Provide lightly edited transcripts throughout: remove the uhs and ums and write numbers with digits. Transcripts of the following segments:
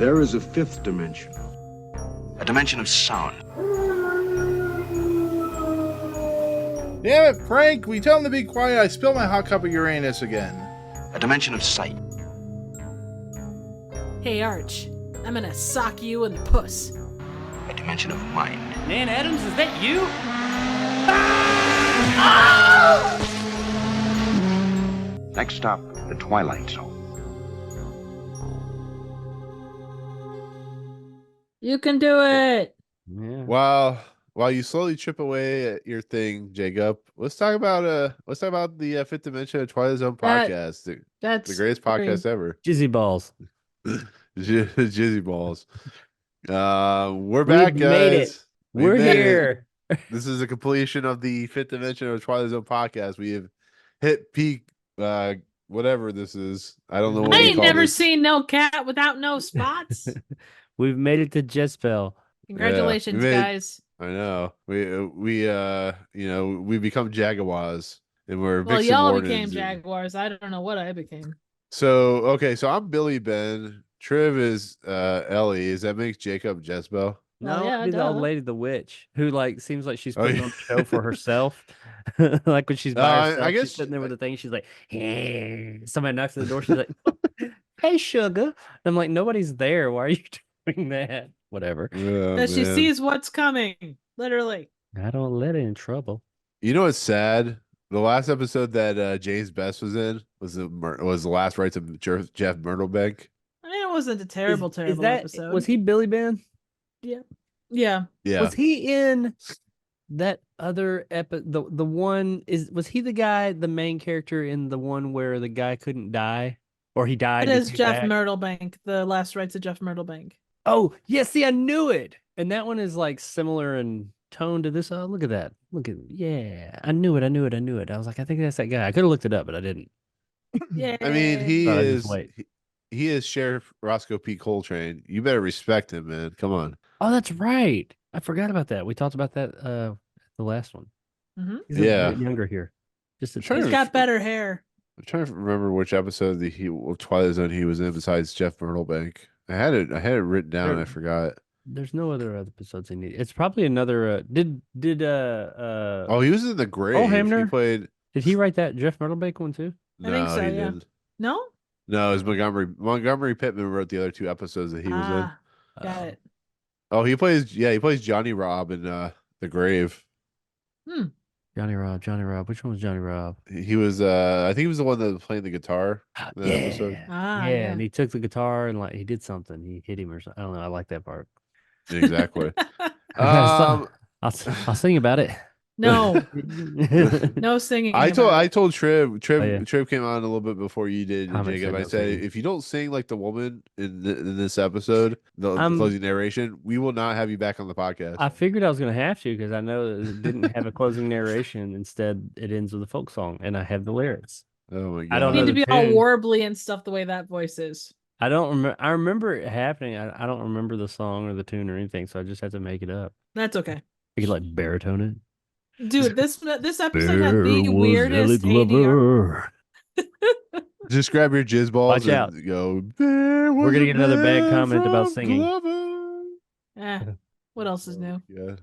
There is a fifth dimension. A dimension of sound. Damn it, Frank! We tell him to be quiet. I spilled my hot cup of Uranus again. A dimension of sight. Hey, Arch. I'm gonna sock you in the puss. A dimension of mind. Nan Adams, is that you? Next stop, the Twilight Zone. You can do it. Yeah. While you slowly chip away at your thing, Jacob, let's talk about the Fifth Dimension of Twilight Zone podcast. That's the greatest podcast ever. Jizzy balls. Jizzy balls. We're back, guys. Made it. We're here. This is a completion of the Fifth Dimension of Twilight Zone podcast. We have hit peak, whatever this is. I don't know what I we ain't call never this. seen no cat without no spots. We've made it to Jess-Belle. Congratulations, Yeah, guys. I know. We become Jaguars, and we're Well, Vixen y'all Wardens became and- Jaguars. I don't know what I became. So I'm Billy Ben. Triv is Ellie. Does that make Jacob Jess-Belle? No, Well, yeah, be the old duh. lady, the witch, who like seems like she's Oh, putting yeah. on a show for herself. Like when she's by I herself, guess- she's sitting there with the thing. She's like, "Hey." Somebody knocks on the door. She's like, "Hey, sugar." And I'm like, nobody's there. Why are you doing that? Whatever. Oh, Because she man. sees what's coming. Literally. I don't let it in trouble. You know what's sad? The last episode that James Best was in was the last rites of Jeff Myrtlebank. I mean, it wasn't a terrible episode. Was he Billy Ben? Yeah. Yeah, Was he in that other the one was he the guy, the main character in the one where the guy couldn't die? Or he died? It and is came Jeff back? Myrtlebank, the last rites of Jeff Myrtlebank. Oh, yeah, see, I knew it. And that one is like similar in tone to this. Oh, look at that. Yeah. I knew it. I was like, I think that's that guy. I could have looked it up, but I didn't. Yeah. I mean he Thought I'd is just wait. he is Sheriff Roscoe P. Coltrane. You better respect him, man. Come on. Oh, that's right. I forgot about that. We talked about that the last one. Mhm. He's a Yeah. bit younger here. Just a Trying He's to- got better hair. I'm trying to remember which episode of Twilight Zone he was in besides Jeff Myrtlebank. I had it written down and I forgot. There's no other episodes he need. It's probably another did Oh, he was in the grave. Hamner? He played did he write that Jeff Myrtlebank one too? I think No, so, he yeah. didn't. No? No, it was Montgomery Pittman wrote the other two episodes that he was in. Got it. Oh, he plays Johnny Robb in The Grave. Johnny Robb. Which one was Johnny Robb? He was I think he was the one that was playing the guitar in that episode. Ah, yeah, yeah. and he took the guitar and like he did something. He hit him or something. I don't know. I like that part. Exactly. I'll sing about it. No, no singing. I about it. told Triv Oh, yeah. Triv came on a little bit before you did, Comment Jacob. said I no said singing. if you don't sing like the woman in this episode, the I'm- closing narration, we will not have you back on the podcast. I figured I was going to have to because I know that it didn't have a closing narration. Instead, it ends with a folk song, and I have the lyrics. Oh my god! I don't You know need to the be all tune. warbly and stuff the way that voice is. I don't remember. I remember it happening. I don't remember the song or the tune or anything, so I just had to make it up. That's okay. I could like baritone it. Dude, this episode had the weirdest ADR. Just grab your jizz balls Watch out. and go. We're gonna get another bad comment about singing. What else is new? Yeah.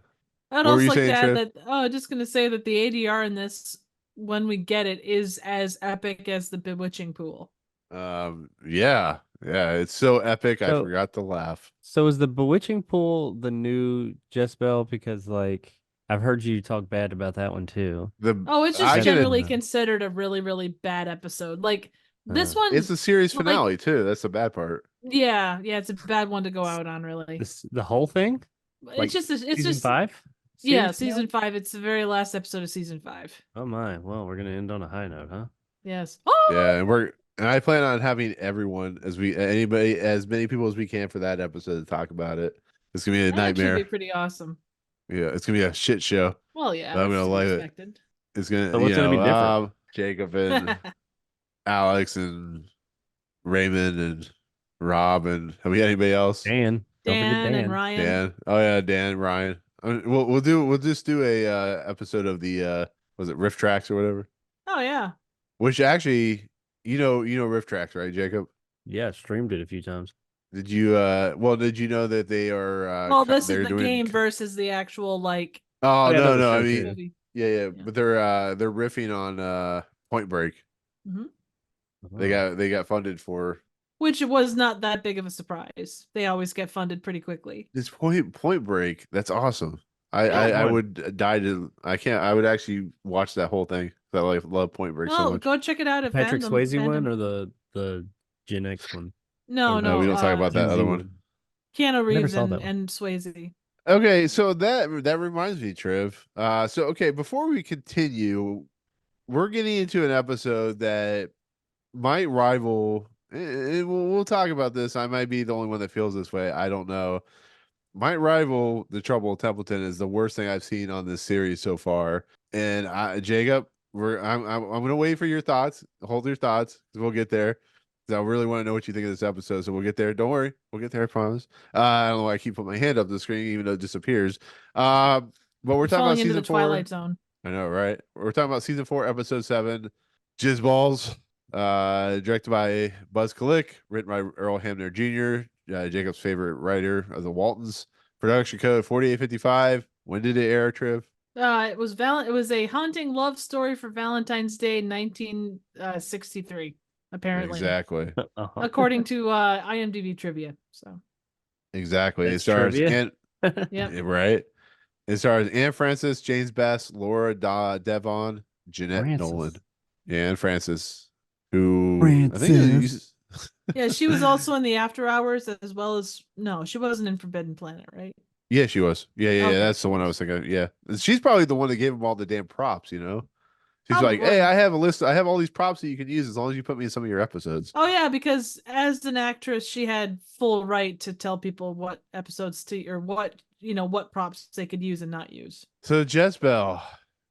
I'd What were also you like to saying, add Trev? that just gonna say that the ADR in this, when we get it, is as epic as the bewitching pool. Yeah. It's so epic. I So- forgot to laugh. So is the Bewitching Pool the new Jess-Belle? Because like I've heard you talk bad about that one too. Oh, it's I just get it. generally considered a really, really bad episode. Like this one, It's the series like- finale too. That's the bad part. yeah, it's a bad one to go out on. Really, The whole thing? like, it's Season just 5? yeah, Series season finale? 5. It's the very last episode of season 5. Oh my! Well, we're gonna end on a high note, huh? Yes. Oh, Yeah, and I plan on having everyone as many people as we can for that episode to talk about it. It's gonna be a that actually nightmare. be pretty awesome. Yeah, it's gonna be a shit show. Well, yeah, I'm gonna that's to be like it. expected. It's gonna, So what's gonna be different? Jacob and Alex and Raymond and Rob and have we got anybody else? Dan. Don't forget Dan Dan. and Ryan. Dan. Oh yeah, Dan, Ryan. We'll just do a episode of the was it Riff Tracks or whatever? Oh yeah. Which actually, you know Riff Tracks, right, Jacob? Yeah, streamed it a few times. Did you did you know that they are Well, this is they're the doing game versus the actual like Oh Oh, yeah, no, the no, I show mean too. movie. yeah, Yeah. but they're riffing on Point Break. hmm Oh. They got funded for Which was not that big of a surprise. They always get funded pretty quickly. this Point Break. That's awesome. Yeah. I What? would die to I can't I would actually watch that whole thing. I like love Point Break so Oh, much. go check it out at Patrick Swayze one Fandom. or the Gen X one? No, Or No, no, we don't talk about that Gen other Z one. one? Keanu I never Reeves saw that one. and Swayze. Okay, so that reminds me, Triv. So okay, before we continue, we're getting into an episode that might rival. We'll talk about this. I might be the only one that feels this way. I don't know. Might rival The Trouble in Templeton is the worst thing I've seen on this series so far. And Jacob, I'm gonna wait for your thoughts. Hold your thoughts 'cause we'll get there. 'Cause I really want to know what you think of this episode. So we'll get there. Don't worry, we'll get there. I promise. I don't know why I keep putting my hand up the screen even though it disappears. But we're You're talking about falling into the season four. Twilight Zone. I know, right? We're talking about season 4, episode 7, Jess-Balls, directed by Buzz Kulik, written by Earl Hamner Jr., Jacob's favorite writer of the Waltons. Production code 4855. When did it air, Triv? It was a haunting love story for Valentine's Day 1963, apparently. Exactly. Uh-huh. According to IMDb trivia. So Exactly. It That's stars trivia. yeah. right. It stars Anne Francis, James Best, Laura Devon, Jeanette Nolan, Francis. and Francis, who I think Francis. Yeah, she was also in the After Hours as well as no, she wasn't in Forbidden Planet, right? Yeah, she was. Yeah, yeah, yeah. Okay. That's the one I was thinking of. Yeah. She's probably the one that gave him all the damn props, you know? She's like, hey, Probably. I have a list. I have all these props that you can use as long as you put me in some of your episodes. Oh yeah, because as an actress, she had full right to tell people what episodes to or what props they could use and not use. So, Jess-Belle,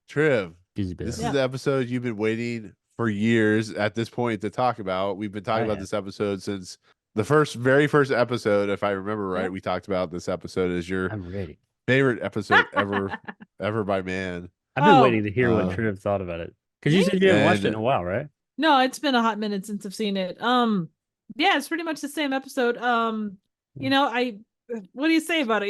Triv, Jess-Belle. this is Yeah. the episode you've been waiting for years at this point to talk about. We've been talking I about have. this episode since the very first episode. If I remember right, Yeah. we talked about this episode as your I'm ready. favorite episode ever by man. I've been Oh. waiting to hear what Uh, Triv thought about it. Because you Me? said you haven't watched it in And a while, right? No, it's been a hot minute since I've seen it. Yeah, it's pretty much the same episode. What do you say about it?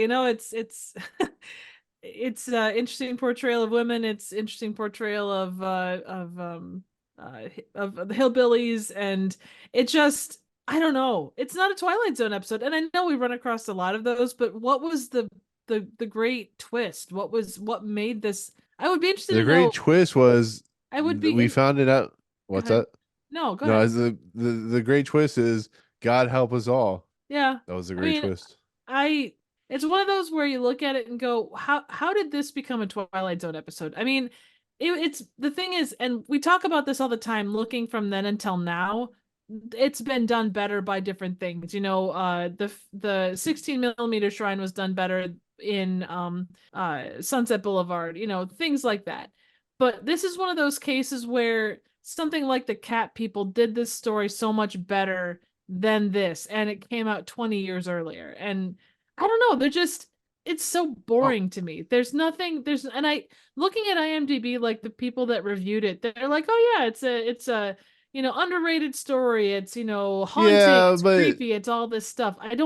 It's interesting portrayal of women. It's interesting portrayal of the hillbillies, and it just I don't know. It's not a Twilight Zone episode, and I know we run across a lot of those, but what was the great twist? What made this? I would be interested the to great know. twist was I would be. we found it out. What's ahead. that? No, go No, ahead. as the great twist is God help us all. Yeah. That was the I great mean, twist. It's one of those where you look at it and go, how did this become a Twilight Zone episode? I mean, it's the thing is, and we talk about this all the time, looking from then until now, it's been done better by different things. The 16mm shrine was done better in Sunset Boulevard, things like that. But this is one of those cases where something like the Cat People did this story so much better than this, and it came out 20 years earlier. And I don't know, it's so boring to me. And I looking at IMDb, like the people that reviewed it, they're like, oh yeah, it's a underrated story. It's haunting, Yeah, it's but creepy, it's all this stuff. And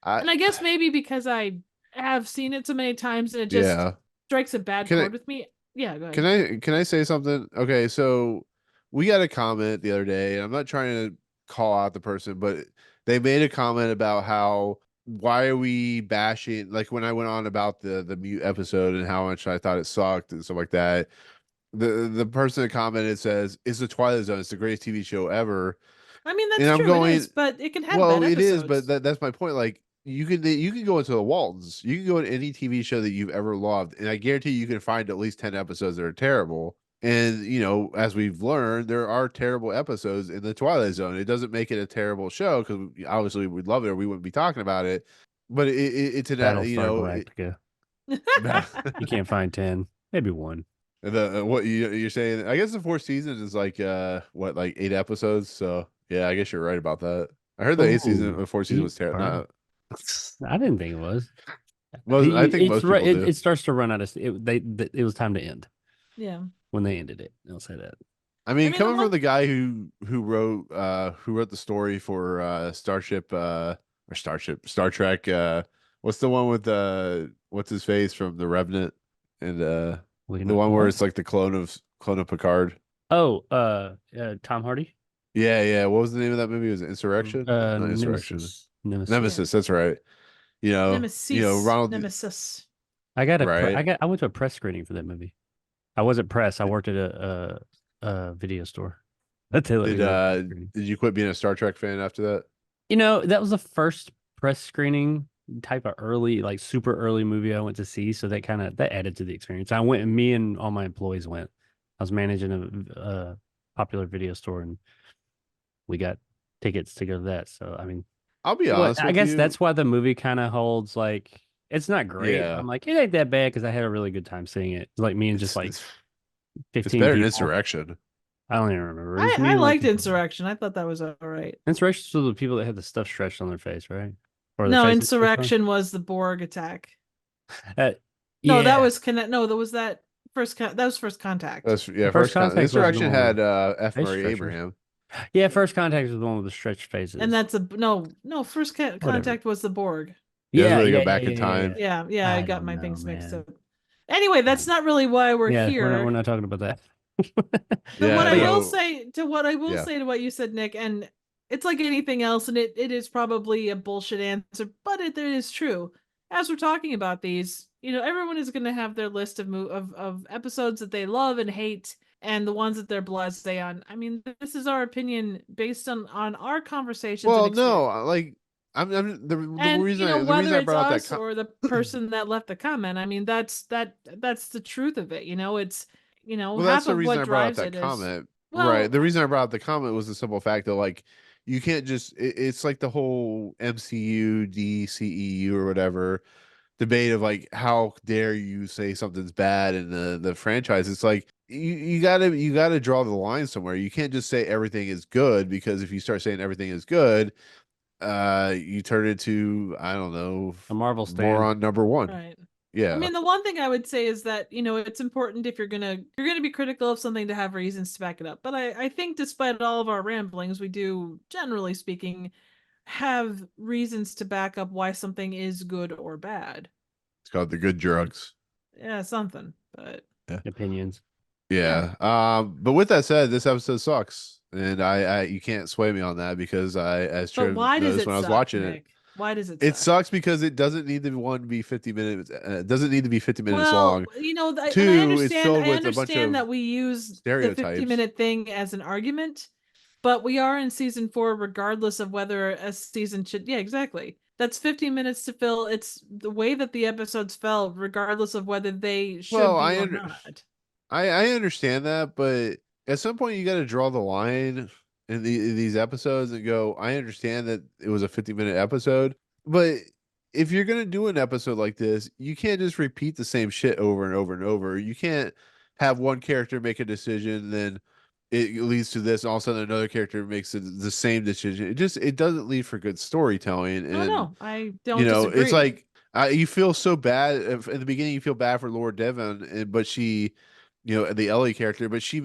I I guess maybe because I have seen it so many times and it just yeah. strikes a bad Can I chord with me. Yeah, go ahead. can I say something? Okay, so we got a comment the other day, and I'm not trying to call out the person, but they made a comment about how why are we bashing like when I went on about the mute episode and how much I thought it sucked and stuff like that. The person that commented says, "It's the Twilight Zone. It's the greatest TV show ever." I mean, And that's I'm true, going, it is, but it can have well, bad it is, episodes. but that's my point. Like you can go into the Waltons, you can go into any TV show that you've ever loved, and I guarantee you can find at least 10 episodes that are terrible. And as we've learned, there are terrible episodes in the Twilight Zone. It doesn't make it a terrible show because obviously we'd love it or we wouldn't be talking about it. But it's an Battlestar Galactica. You can't find 10, maybe one. what you're saying. I guess the fourth season is like like 8 episodes. So yeah, I guess you're right about that. I heard the fourth season was terrible. Not I didn't think it was. I think most people do. It starts to run out of it was time to end Yeah. when they ended it. I'll say that. I mean, the coming one- from the guy who wrote the story for Starship or Star Trek. What's the one with what's his face from The Revenant, and the one where it's like the clone of Picard. Oh, Tom Hardy. Yeah. What was the name of that movie? Was it Insurrection? Not Insurrection. Nemesis. That's right. Ronald. Nemesis. I Right. I went to a press screening for that movie. I wasn't press. I worked at a video store. That's it. Did you quit being a Star Trek fan after that? That was the first press screening type of early, like super early movie I went to see. So that added to the experience. I went, and me and all my employees went. I was managing a popular video store, and we got tickets to go to that. So I mean, I'll be honest with I guess you. that's why the movie kind of holds like it's not great. Yeah. I'm like, it ain't that bad because I had a really good time seeing it. It's like me and just like It's 15 better than people. Insurrection. I don't even remember. It was me I and, like, liked Insurrection. I thought that was all right. Insurrection's are the people that had the stuff stretched on their face, right? Or their No, faces stretched on? Insurrection was the Borg attack. No, No, that yeah. was No, that was that first. That was First Contact. That's First First Contact was the Insurrection one had with F. face Murray stretchers. Abraham. Yeah, First Contact was the one with the stretched faces. And that's First Contact was the Borg. Yeah, where they go back in time. Yeah, I got don't my know, things mixed man. up. Anyway, that's not really why we're Yeah, here. we're not talking about that. But what I Yeah, will no. say to what you said, Nick, and it's like anything else, and it is probably a bullshit answer, but it is true. As we're talking about these, everyone is going to have their list of episodes that they love and hate, and the ones that they're blasé on. I mean, this is our opinion based on our conversations. Well, and no, experience. like the And reason the whether reason I it's brought up us that or the person that left the comment, I mean, that's the truth of it. It's well, half that's the of reason what I brought up drives that it is comment. well, Right. The reason I brought up the comment was the simple fact that like you can't just it's like the whole MCU, DCEU or whatever debate of like how dare you say something's bad in the franchise. It's like you gotta draw the line somewhere. You can't just say everything is good, because if you start saying everything is good, you turn into, I don't know, A Marvel stan. moron number one. right. Yeah. I mean, the one thing I would say is that, it's important if you're gonna be critical of something to have reasons to back it up. But I think despite all of our ramblings, we do, generally speaking, have reasons to back up why something is good or bad. It's called the good drugs. Yeah, something. But Opinions. Yeah. But with that said, this episode sucks. And I you can't sway me on that, because as Triv why does noticed it when I was suck, watching Nick? Why does it it suck? sucks because it doesn't need to be 50 minutes. It doesn't need to be 50 minutes Well, long. and I Two, it's understand. filled I with a bunch understand of that we use the stereotypes. 50-minute thing as an argument, but we are in season 4, regardless of whether a season should. Yeah, exactly. That's 15 minutes to fill. It's the way that the episodes fell, regardless of whether they should Well, be or not. I understand that, but at some point you got to draw the line in these episodes and go, I understand that it was a 50-minute episode, but if you're going to do an episode like this, you can't just repeat the same shit over and over and over. You can't have one character make a decision, then it leads to this, and all of a sudden another character makes the same decision. It doesn't lead for good storytelling. And No, I don't disagree. it's like you feel so bad in the beginning. You feel bad for Lord Devon, but she, the Ellie character, but she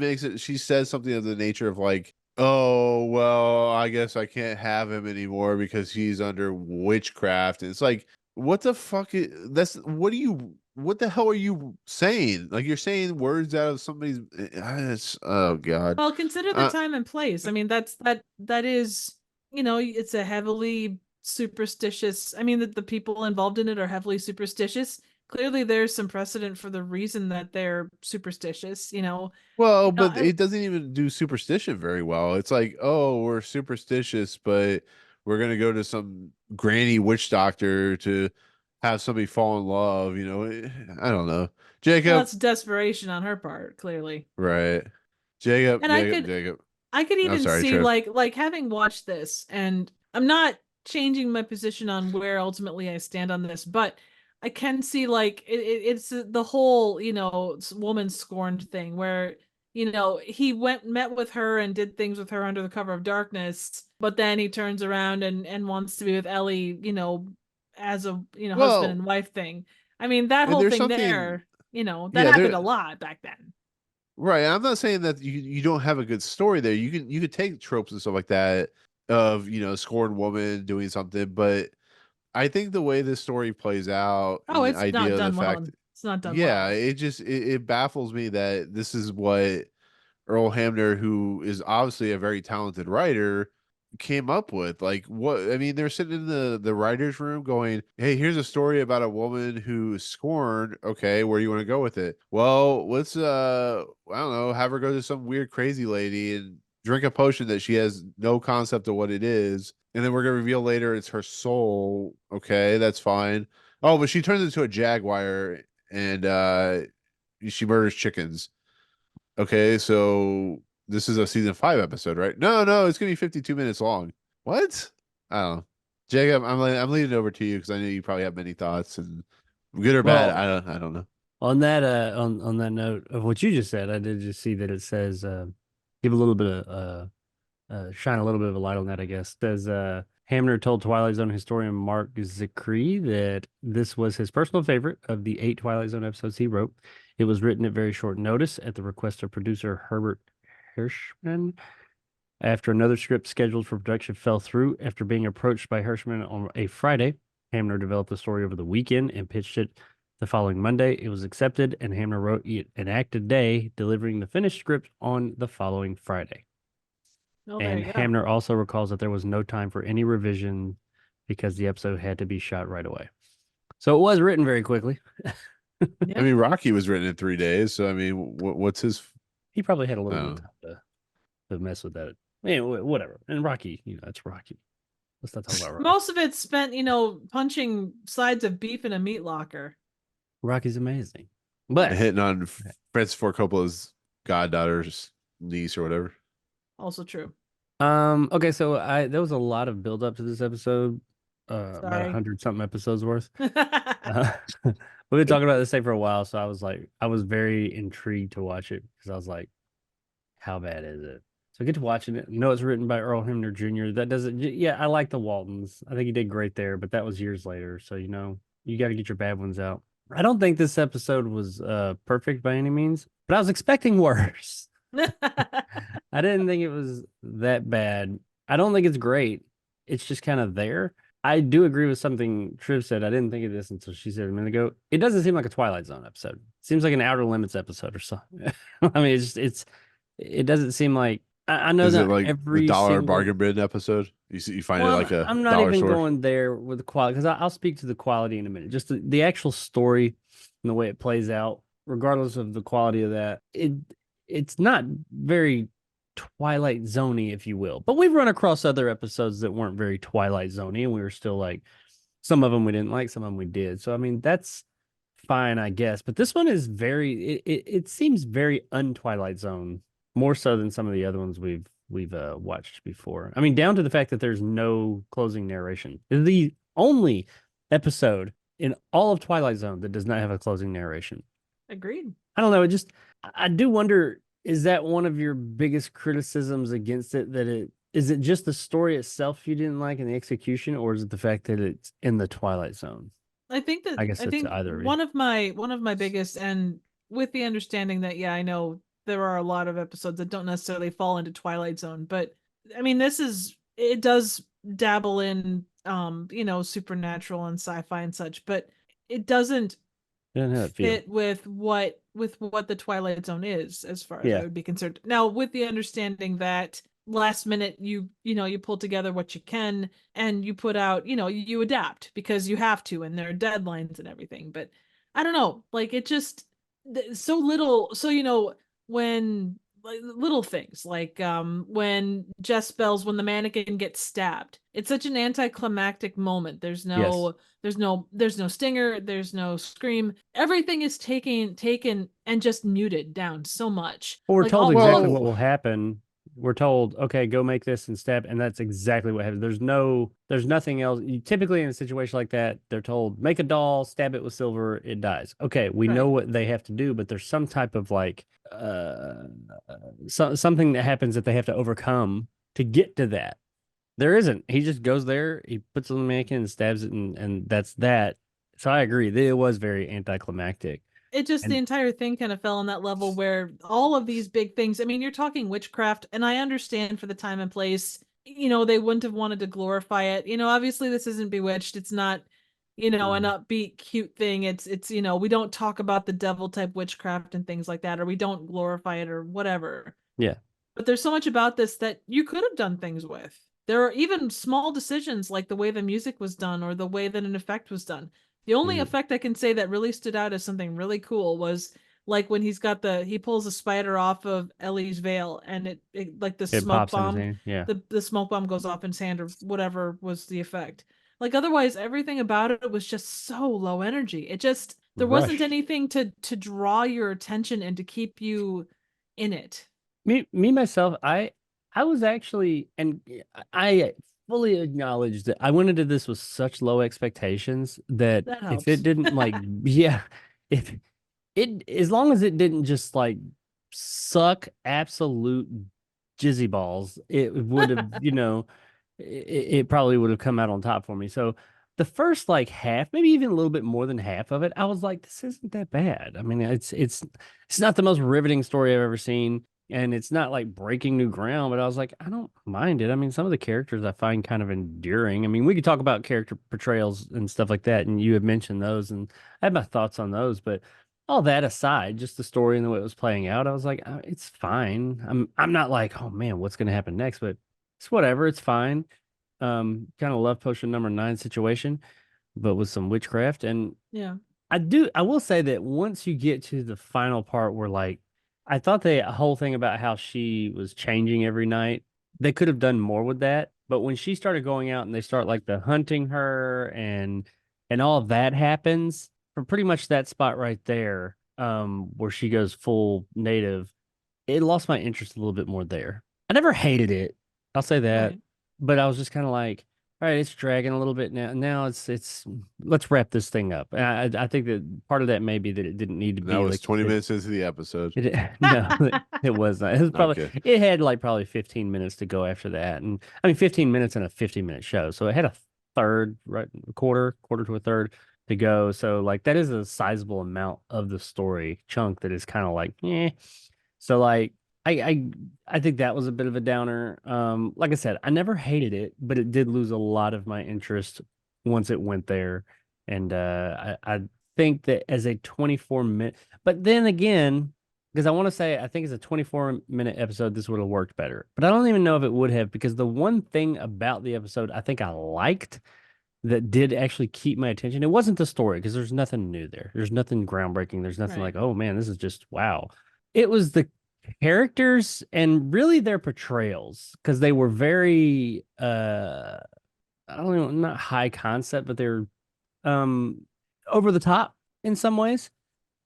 says something of the nature of like, oh, well, I guess I can't have him anymore because he's under witchcraft. And it's like, what the fuck what the hell are you saying? Like, you're saying words out of somebody's, oh God. Well, consider the time and place. I mean, that is, it's a heavily superstitious. I mean, the people involved in it are heavily superstitious. Clearly, there's some precedent for the reason that they're superstitious. Well, but it doesn't even do superstition very well. It's like, oh, we're superstitious, but we're gonna go to some granny witch doctor to have somebody fall in love. I don't know, Jacob. Well, that's desperation on her part, clearly. Right, Jacob. And Jacob. I could even see Trev. like having watched this, and I'm not changing my position on where ultimately I stand on this, but I can see like it's the whole woman scorned thing where he met with her and did things with her under the cover of darkness, but then he turns around and wants to be with Ellie as a husband and wife thing. I mean, that whole thing there, that happened a lot back then. Right. I'm not saying that you don't have a good story there. You could take tropes and stuff like that of, scorned woman doing something, but I think the way this story plays out and Oh, the it's not idea of the done well. fact, It's not done yeah, well. it baffles me that this is what Earl Hamner, who is obviously a very talented writer, came up with. Like, what? I mean, they're sitting in the writers' room going, "Hey, here's a story about a woman who's scorned. Okay, where do you want to go with it? Well, let's I don't know, have her go to some weird crazy lady and drink a potion that she has no concept of what it is, and then we're gonna reveal later it's her soul. Okay, that's fine. Oh, but she turns into a jaguar and she murders chickens. Okay, so this is a season 5 episode, right? No, it's gonna be 52 minutes long. What? I don't know. Jacob, I'm leaving it over to you because I know you probably have many thoughts, and good or bad, Well, I don't know. on that on that note of what you just said, I did just see that it says give a little bit of shine a little bit of a light on that, I guess. Says Hamner told Twilight Zone historian Mark Zicree that this was his personal favorite of the 8 Twilight Zone episodes he wrote. It was written at very short notice at the request of producer Herbert Hirschman. After another script scheduled for production fell through after being approached by Hirschman on a Friday, Hamner developed the story over the weekend and pitched it the following Monday. It was accepted, and Hamner wrote it an act a day, delivering the finished script on the following Friday. Oh, there And you go. Hamner also recalls that there was no time for any revision because the episode had to be shot right away. So it was written very quickly. I mean, Rocky was written in 3 days, so I mean, what's his? He probably had a little Oh. bit of time to mess with that. Whatever. And Rocky, that's Rocky. Let's not talk about Rocky. Most of it's spent, punching sides of beef in a meat locker. Rocky's amazing. But Hitting on Francis Ford Coppola's goddaughter's niece or whatever. Also true. okay, so there was a lot of build up to this episode. About Sorry. 100-something episodes worth. We've been talking about this thing for a while, so I was very intrigued to watch it because I was like, how bad is it? So I get to watching it. It's written by Earl Hamner Jr. That doesn't, I like the Waltons. I think he did great there, but that was years later. So, you got to get your bad ones out. I don't think this episode was perfect by any means, but I was expecting worse. I didn't think it was that bad. I don't think it's great. It's just kind of there. I do agree with something Triv said. I didn't think of this until she said a minute ago. It doesn't seem like a Twilight Zone episode. It seems like an Outer Limits episode or something. I mean, it doesn't seem like, I know Is that it like every the dollar single bargain bin episode? You find Well, it like a I'm not dollar even store? going there with the quality because I'll speak to the quality in a minute. Just the actual story and the way it plays out, regardless of the quality of that, it's not very Twilight Zoney, if you will. But we've run across other episodes that weren't very Twilight Zoney, and we were still like, some of them we didn't like, some of them we did. So I mean, that's fine, I guess. But this one is it seems very un-Twilight Zone, more so than some of the other ones we've watched before. I mean, down to the fact that there's no closing narration. It's the only episode in all of Twilight Zone that does not have a closing narration. Agreed. I don't know. I do wonder, is that one of your biggest criticisms against it? Is it just the story itself you didn't like and the execution, or is it the fact that it's in the Twilight Zone? I think I guess it's either of you. one of my biggest, and with the understanding that I know there are a lot of episodes that don't necessarily fall into Twilight Zone, but I mean it does dabble in supernatural and sci-fi and such, but it doesn't fit with what the Twilight Zone is, as far as I would be concerned. Now, with the understanding that last minute you pull together what you can and you put out, you adapt because you have to, and there are deadlines and everything. But I don't know, like, it just so little. So when, like, little things like when Jess-Belle's, when the mannequin gets stabbed, it's such an anticlimactic moment. There's no stinger, there's no scream. Everything is taken and just muted down so much. Well, we're Like, told all- exactly what will happen. We're told, okay, go make this and stab, and that's exactly what happens. There's nothing else. Typically in a situation like that, they're told, make a doll, stab it with silver, it dies. Okay, we know what they have to do, but there's some type of like something that happens that they have to overcome to get to that. There isn't. He just goes there, he puts it on the mannequin and stabs it, and that's that. So I agree. It was very anticlimactic. The entire thing kind of fell on that level where all of these big things, I mean, you're talking witchcraft, and I understand for the time and place, they wouldn't have wanted to glorify it. Obviously this isn't Bewitched. It's not, an upbeat, cute thing. It's we don't talk about the devil type witchcraft and things like that, or we don't glorify it or whatever. Yeah. But there's so much about this that you could have done things with. There are even small decisions like the way the music was done or the way that an effect was done. The only effect I can say that really stood out as something really cool was like when he pulls a spider off of Ellie's veil and it like the It smoke pops in his bomb, hand. Yeah. the smoke bomb goes off in his hand or whatever was the effect. Like otherwise everything about it was just so low energy. There wasn't Rushed. anything to draw your attention and to keep you in it. Me myself, I was actually, and I fully acknowledge that I went into this with such low expectations that That if helps. it didn't like, yeah, if it, as long as it didn't just like suck absolute jizzy balls, it would have, it probably would have come out on top for me. So the first like half, maybe even a little bit more than half of it, I was like, this isn't that bad. I mean, it's not the most riveting story I've ever seen. And it's not like breaking new ground, but I was like, I don't mind it. I mean, some of the characters I find kind of endearing. I mean, we could talk about character portrayals and stuff like that, and you had mentioned those, and I had my thoughts on those. But all that aside, just the story and the way it was playing out, I was like, it's fine. I'm not like, oh man, what's gonna happen next? But it's whatever. It's fine. Kind of love potion number 9 situation, but with some witchcraft. And Yeah. I will say that once you get to the final part where like I thought the whole thing about how she was changing every night, they could have done more with that. But when she started going out and they start like the hunting her and all of that happens from pretty much that spot right there, where she goes full native, it lost my interest a little bit more there. I never hated it. I'll say that. Right. But I was just kind of like, all right, it's dragging a little bit now. Now it's let's wrap this thing up. And I think that part of that may be that it didn't need to That be was like 20 minutes into the episode. no, it was not. It was probably Okay. it had like probably 15 minutes to go after that. And I mean 15 minutes in a 15-minute show. So it had a third, right, quarter to a third to go. So like that is a sizable amount of the story chunk that is kind of like, eh. So like I think that was a bit of a downer. Like I said, I never hated it, but it did lose a lot of my interest once it went there. And I think that as a 24-minute, but then again, because I want to say I think as a 24-minute episode, this would have worked better. But I don't even know if it would have, because the one thing about the episode I think I liked that did actually keep my attention, it wasn't the story, because there's nothing new there. There's nothing groundbreaking. There's nothing Right. like, oh man, this is just wow. It was the characters and really their portrayals, because they were very I don't know, not high concept, but they're over the top in some ways.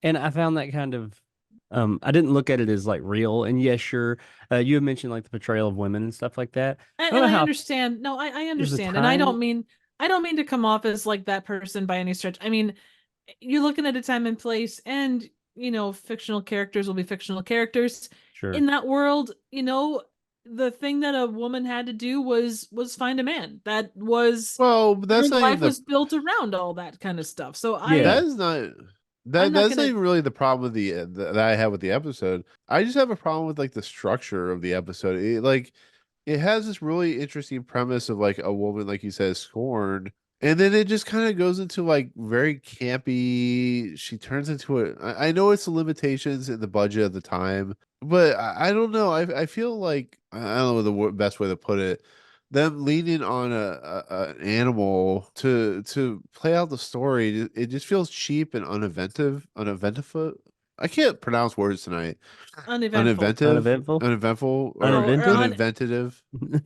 And I found that kind of I didn't look at it as like real. And yes, sure, you had mentioned like the portrayal of women and stuff like that. I don't And know I how understand. No, I there's a understand. And time. I don't mean to come off as like that person by any stretch. I mean, you're looking at a time and place, and fictional characters will be fictional characters. Sure. In that world, the thing that a woman had to do was find a man. That was Well, but that's her not life even the was built around all that kind of stuff. So Yeah. that is not I'm not that's not gonna even really the problem with that I have with the episode. I just have a problem with like the structure of the episode. It has this really interesting premise of like a woman, like you said, scorned, and then it just kind of goes into like very campy. She turns into it. I know it's the limitations in the budget of the time, but I don't know. I feel like I don't know best way to put it. Them leaning on an animal to play out the story, it just feels cheap and uneventful. I can't pronounce words tonight. uneventful. Uneventful. Uneventful, or Uneventful? uninventative.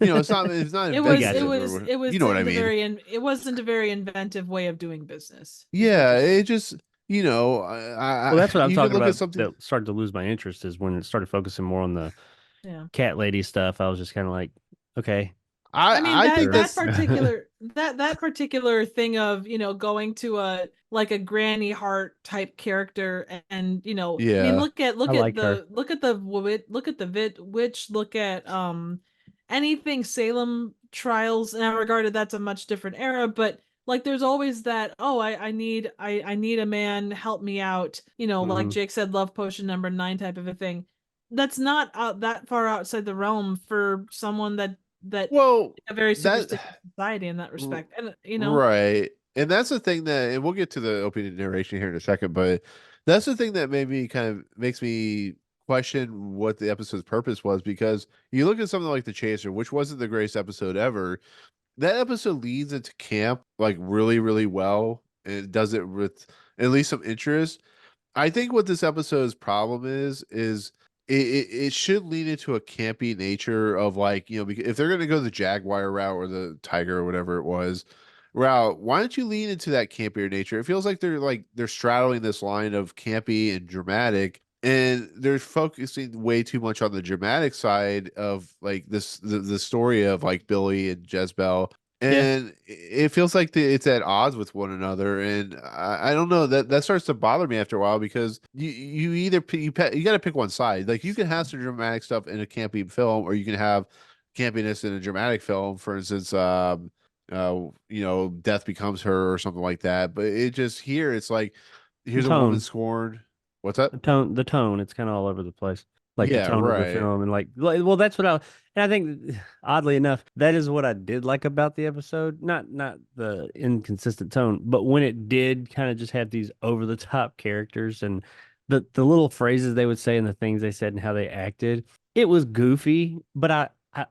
It's not It We was got inventive. you. it was You know what I the mean. it wasn't a very inventive way of doing business. Yeah, it just Well, that's what I'm you can talking look at about. something. That started to lose my interest is when it started focusing more on the Yeah. cat lady stuff. I was just kind of like, okay, I mean I think that that's particular thing of going to a like a Granny Hart type character, and I mean yeah. I like her. look at witch, look at anything Salem trials. And I regarded that's a much different era, but like there's always that, oh, I need a man, help me out, like Mhm. Jake said, love potion number 9 type of a thing. That's not that far outside the realm for someone that that Well, a very that superstitious society in that respect. And right. And that's the thing that, and we'll get to the opening narration here in a second, but that's the thing that made me kind of makes me question what the episode's purpose was, because you look at something like The Chaser, which wasn't the greatest episode ever. That episode leads into camp like really, really well. And it does it with at least some interest. I think what this episode's problem is it should lean into a campy nature of, like, because if they're going to go the Jaguar route or the Tiger or whatever it was route, why don't you lean into that campier nature? It feels like they're straddling this line of campy and dramatic, and they're focusing way too much on the dramatic side of like the story of like Billy and Jess-Belle, Yeah. and it feels like it's at odds with one another. And I don't know, that starts to bother me after a while, because you either you got to pick one side. Like, you can have some dramatic stuff in a campy film, or you can have campiness in a dramatic film. For instance, Death Becomes Her or something like that. But it just, here it's like, here's a woman Tone. scorned. What's that? The tone, it's kind of all over the place. Like the Yeah, tone of the right. film, and well, that's what and I think, oddly enough, that is what I did like about the episode. Not the inconsistent tone, but when it did kind of just have these over the top characters, and the little phrases they would say and the things they said and how they acted, it was goofy, but I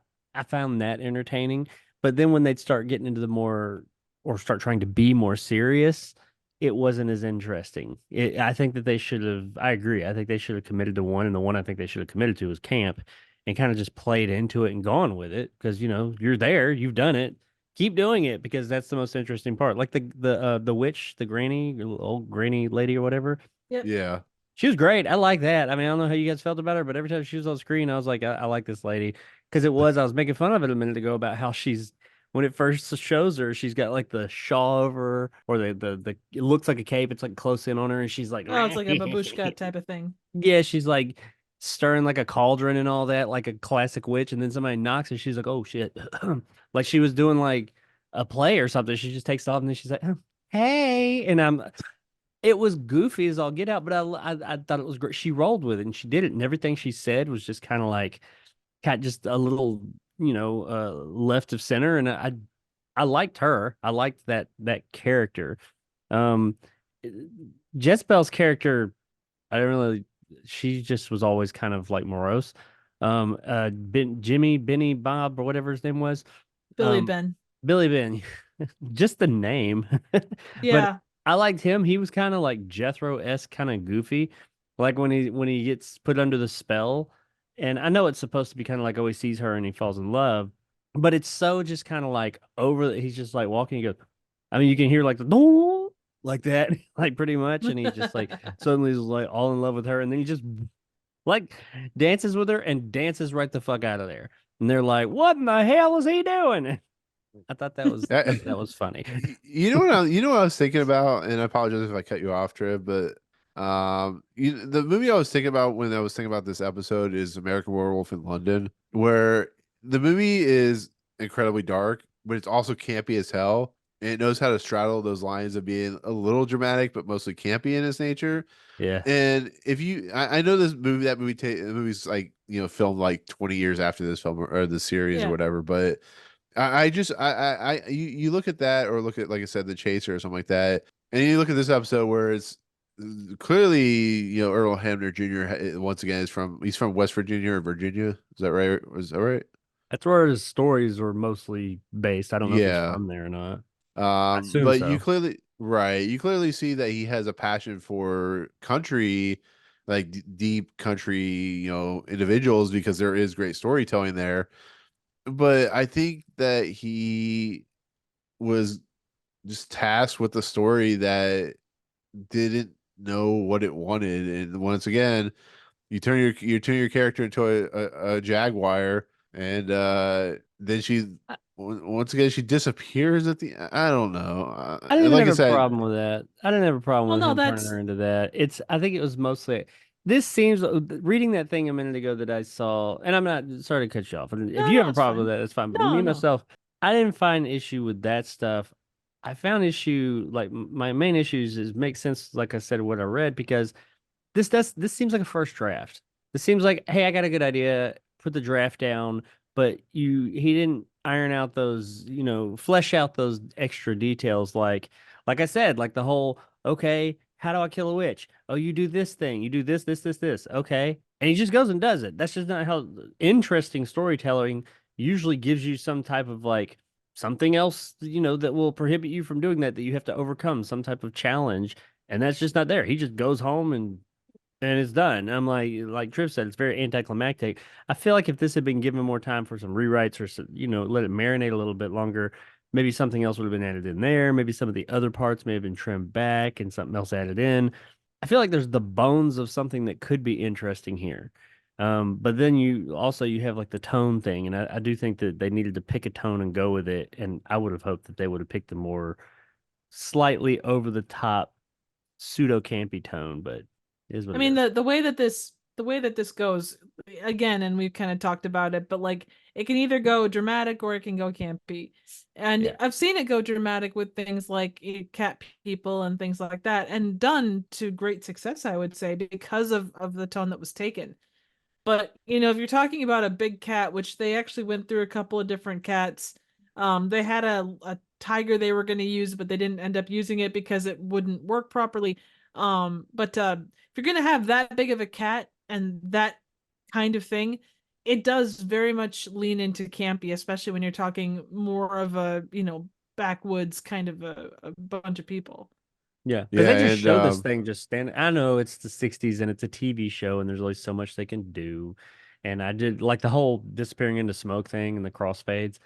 found that entertaining. But then when they'd start getting into the more, or start trying to be more serious, it wasn't as interesting. I think that they should have, I agree. I think they should have committed to one, and the one I think they should have committed to was camp, and kind of just played into it and gone with it. Because, you're there, you've done it. Keep doing it, because that's the most interesting part. Like the witch, the granny, old granny lady or whatever. Yeah. She was great. I like that. I mean, I don't know how you guys felt about her, but every time she was on screen, I was like, I like this lady. Because I was making fun of it a minute ago about how when it first shows her, she's got like the shawl over her, or it looks like a cape. It's like close in on her, and she's like, oh, it's like a babushka type of thing. yeah, she's like stirring like a cauldron and all that, like a classic witch. And then somebody knocks, and she's like, oh shit. Like she was doing like a play or something. She just takes off, and then she's like, hey. And it was goofy as all get out, but I thought it was great. She rolled with it, and she did it, and everything she said was just kind of like, just a little, left of center. And I liked her. I liked that character. Um, Jess-Belle's character, I don't really. She just was always kind of like morose. Benny, Bob, or whatever his name was. Billy Ben. Billy Ben. Just the name. Yeah. But I liked him. He was kind of like Jethro-esque, kind of goofy. Like when he gets put under the spell. And I know it's supposed to be kind of like, oh, he sees her and he falls in love. But it's so just kind of like he's just like walking. He goes, I mean, you can hear like the like that, like pretty much. And he just like suddenly is like all in love with her. And then he just like dances with her and dances right the fuck out of there. And they're like, what in the hell is he doing? I thought that was funny. You know what I was thinking about, and I apologize if I cut you off, Trev, but the movie I was thinking about when I was thinking about this episode is American Werewolf in London, where the movie is incredibly dark, but it's also campy as hell, and it knows how to straddle those lines of being a little dramatic but mostly campy in its nature. Yeah. And if I know the movie's like, filmed like 20 years after this film or the series or whatever, but you look at that, or look at, like I said, The Chaser or something like that, and you look at this episode where it's clearly, Earl Hamner Jr. once again he's from West Virginia or Virginia. Is that right? Is that right? That's where his stories were mostly based. I don't know if he's from there or not. But so. you clearly see that he has a passion for country, like deep country, individuals, because there is great storytelling there. But I think that he was just tasked with a story that didn't know what it wanted. And once again, you turn your character into a jaguar, and then once again she disappears at the. I don't know. I didn't like have I a said, problem with that. I didn't have a problem with him turning her into that. I think it was mostly. This seems, reading that thing a minute ago that I saw, and I'm not, sorry to cut you off. If you have a problem with that, that's fine. But me myself, I didn't find issue with that stuff. I found issue, like my main issues is make sense, like I said, what I read, because this seems like a first draft. This seems like, hey, I got a good idea. Put the draft down. but he didn't iron out those, flesh out those extra details like I said, like the whole, okay, how do I kill a witch? Oh, you do this thing, you do this, okay. And he just goes and does it. That's just not how interesting storytelling usually gives you some type of like something else, that will prohibit you from doing that you have to overcome, some type of challenge. And that's just not there. He just goes home and it's done. I'm like Triv said, it's very anticlimactic. I feel like if this had been given more time for some rewrites or let it marinate a little bit longer, maybe something else would have been added in there. Maybe some of the other parts may have been trimmed back and something else added in. I feel like there's the bones of something that could be interesting here. But then you have like the tone thing, and I do think that they needed to pick a tone and go with it. And I would have hoped that they would have picked a more slightly over the top pseudo campy tone, but it is what I it mean, is. the way that this goes again, and we've kind of talked about it, but like it can either go dramatic or it can go campy. And Yeah. I've seen it go dramatic with things like cat people and things like that, and done to great success, I would say, because of the tone that was taken. But if you're talking about a big cat, which they actually went through a couple of different cats, they had a tiger they were going to use, but they didn't end up using it because it wouldn't work properly. But if you're going to have that big of a cat and that kind of thing, it does very much lean into campy, especially when you're talking more of a backwoods kind of a bunch of people. Yeah, because Yeah, they just and show this thing just standing. I know it's the '60s and it's a TV show, and there's only so much they can do. And I did like the whole disappearing into smoke thing and the crossfades.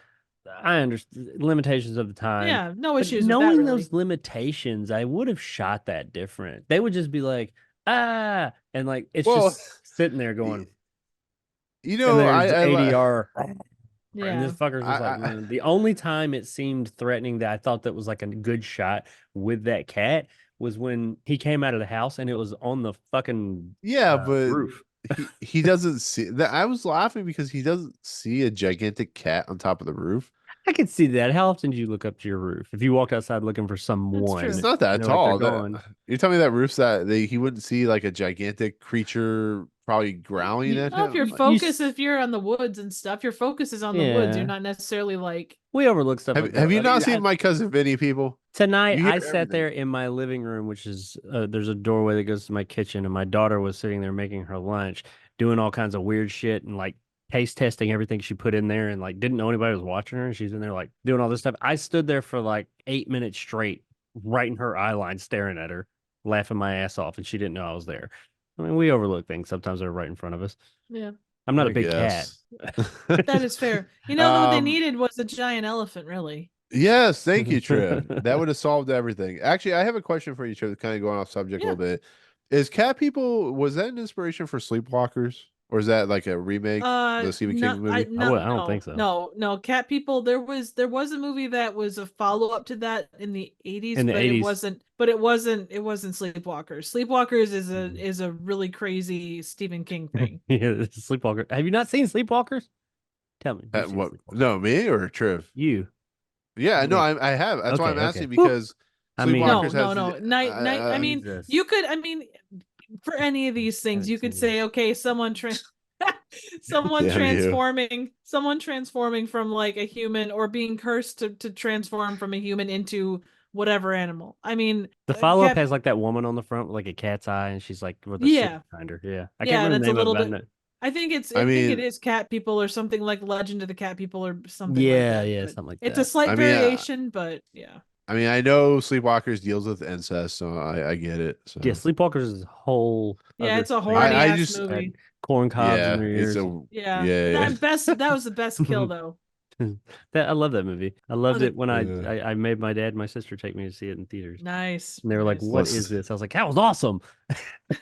I understand limitations of the time, Yeah, no but issues with that knowing really. those limitations, I would have shot that different. They would just be like, ah, and like it's well, just sitting there going, you and know, there's ADR. And Yeah. this fucker's just like, the only time it seemed threatening that I thought that was like a good shot with that cat was when he came out of the house and it was on the fucking yeah, but roof. he doesn't see that. I was laughing because he doesn't see a gigantic cat on top of the roof. I could see that. How often do you look up to your roof? If you walked outside looking for someone It's true. not that and they're like, they're tall. gone. You're telling me that roof's that he wouldn't see like a gigantic creature probably growling You- at Well, if your him? focus, if you're on the woods and stuff, your focus is on the woods. You're Yeah. not necessarily like, We overlook stuff like that. Have you I not mean, seen My Cousin Vinny, people? tonight, You hear I sat everything. there in my living room, which is there's a doorway that goes to my kitchen, and my daughter was sitting there making her lunch, doing all kinds of weird shit and like taste testing everything she put in there, and like didn't know anybody was watching her. And she's in there like doing all this stuff. I stood there for like 8 minutes straight, right in her eye line, staring at her, laughing my ass off, and she didn't know I was there. I mean, we overlook things. Sometimes they're right in front of us. yeah, I'm not I a big cat. guess. that is fair. What they Um, needed was a giant elephant, really. Yes, thank you, Triv. That would have solved everything. Actually, I have a question for you, Triv, kind of going off subject a Yeah. little bit. Is Cat People, was that an inspiration for Sleepwalkers? Or is that like a remake? The Stephen No, King movie? I don't think so. No, Cat People. There was a movie that was a follow up to that in the 80s, In the but 80s. it wasn't Sleepwalkers. Sleepwalkers is a really crazy Stephen King thing. Yeah, Sleepwalker. Have you not seen Sleepwalkers? Tell me. You've seen What? Sleepwalkers. No, me or Triv? You. Yeah, no, Yeah. I have. That's why I'm Okay, asking okay. because I mean- Sleepwalkers No. has Night. I mean, Jesus. you could. I mean, for any of these things, Haven't you could seen it. say, okay, someone someone transforming from like a human, or being cursed to transform from a human into whatever animal. I mean, The follow up Cat- has like that woman on the front with like a cat's eye, and she's like with a Yeah. suit behind her. Yeah, I Yeah, can't and remember it's the a name little of it. bit- I think it's. I I think it mean- is Cat People or something like Legend of the Cat People or something. Yeah, like that. yeah, But something like it's that. a slight I mean, variation, but yeah. I mean, I know Sleepwalkers deals with incest, so I get it. So Yeah, Sleepwalkers is a whole. Yeah, other it's a thing. horny I ass just- movie. Corn cobs in yeah, their it's ears. a Yeah, yeah. that was the best kill though. I love that movie. I loved the- it when Yeah. I made my dad and my sister take me to see it in theaters. Nice. And they were like, nice. "What Let's- is this?" I was like, "That was awesome."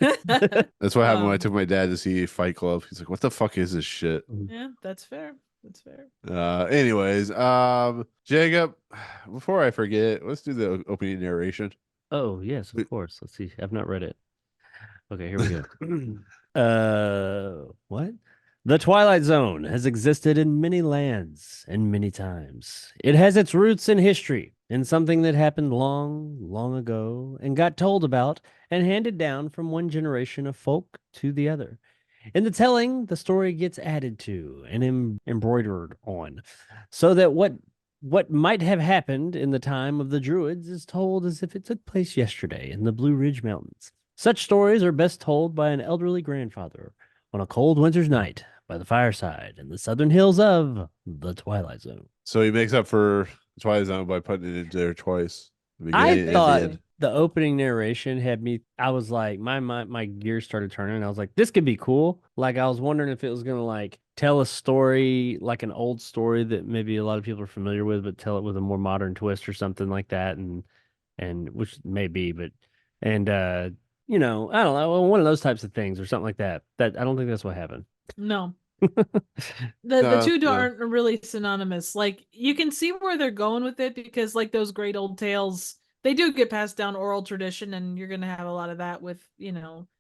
That's what happened when I Um, took my dad to see Fight Club. He's like, "What the fuck is this shit?" Yeah, that's fair. That's fair. Anyways, Jacob, before I forget, let's do the opening narration. Oh yes, We- of course. Let's see. I've not read it. Okay, here we go. What? The Twilight Zone has existed in many lands and many times. It has its roots in history, in something that happened long, long ago and got told about and handed down from one generation of folk to the other. In the telling, the story gets added to and embroidered on, so that what might have happened in the time of the Druids is told as if it took place yesterday in the Blue Ridge Mountains. Such stories are best told by an elderly grandfather on a cold winter's night by the fireside in the southern hills of the Twilight Zone. So he makes up for Twilight Zone by putting it in there twice. The I beginning and the thought end. the opening narration had me. I was like, my gears started turning. And I was like, this could be cool. Like I was wondering if it was gonna like tell a story, like an old story that maybe a lot of people are familiar with, but tell it with a more modern twist or something like that. And which may be, but and you know, I don't know, one of those types of things or something like that. That I don't think that's what happened. No. The No, two no. aren't really synonymous. Like you can see where they're going with it because like those great old tales, they do get passed down oral tradition, and you're gonna have a lot of that with,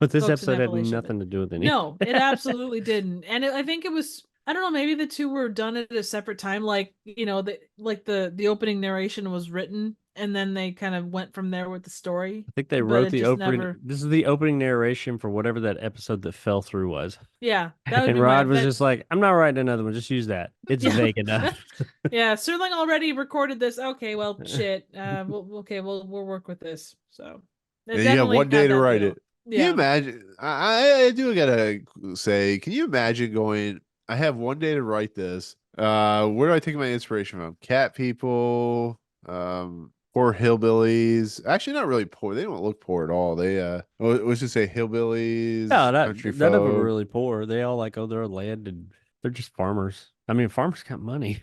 But this folks in episode had Appalachia. But nothing to do with any. no, it absolutely didn't. And I think it was, I don't know, maybe the two were done at a separate time. Like, the opening narration was written and then they kind of went from there with the story. I think they But wrote it the just opening. never- This is the opening narration for whatever that episode that fell through was. Yeah, that would And be Rod was that- just like, I'm not writing another one. Just use that. It's Yeah. vague enough. Yeah, Serling already recorded this. Okay, well, shit. We'll work with this. So it And you have definitely one day had to that write feel. it. Can you Yeah, imagine? I do gotta say, can you imagine going? I have one day to write this. Where do I take my inspiration from? Cat people, poor hillbillies. Actually, not really poor. They don't look poor at all. They let's just say hillbillies, No, country none of them are folk. really poor. They all like own their own land and they're just farmers. I mean, farmers got money.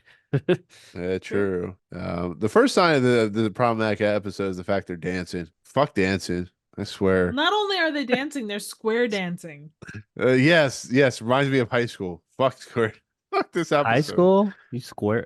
Yeah, true. The first sign of the problematic episode is the fact they're dancing. Fuck dancing. I swear. not only are they dancing, they're square dancing. Yes. Reminds me of high school. Fuck square. Fuck this episode. High school?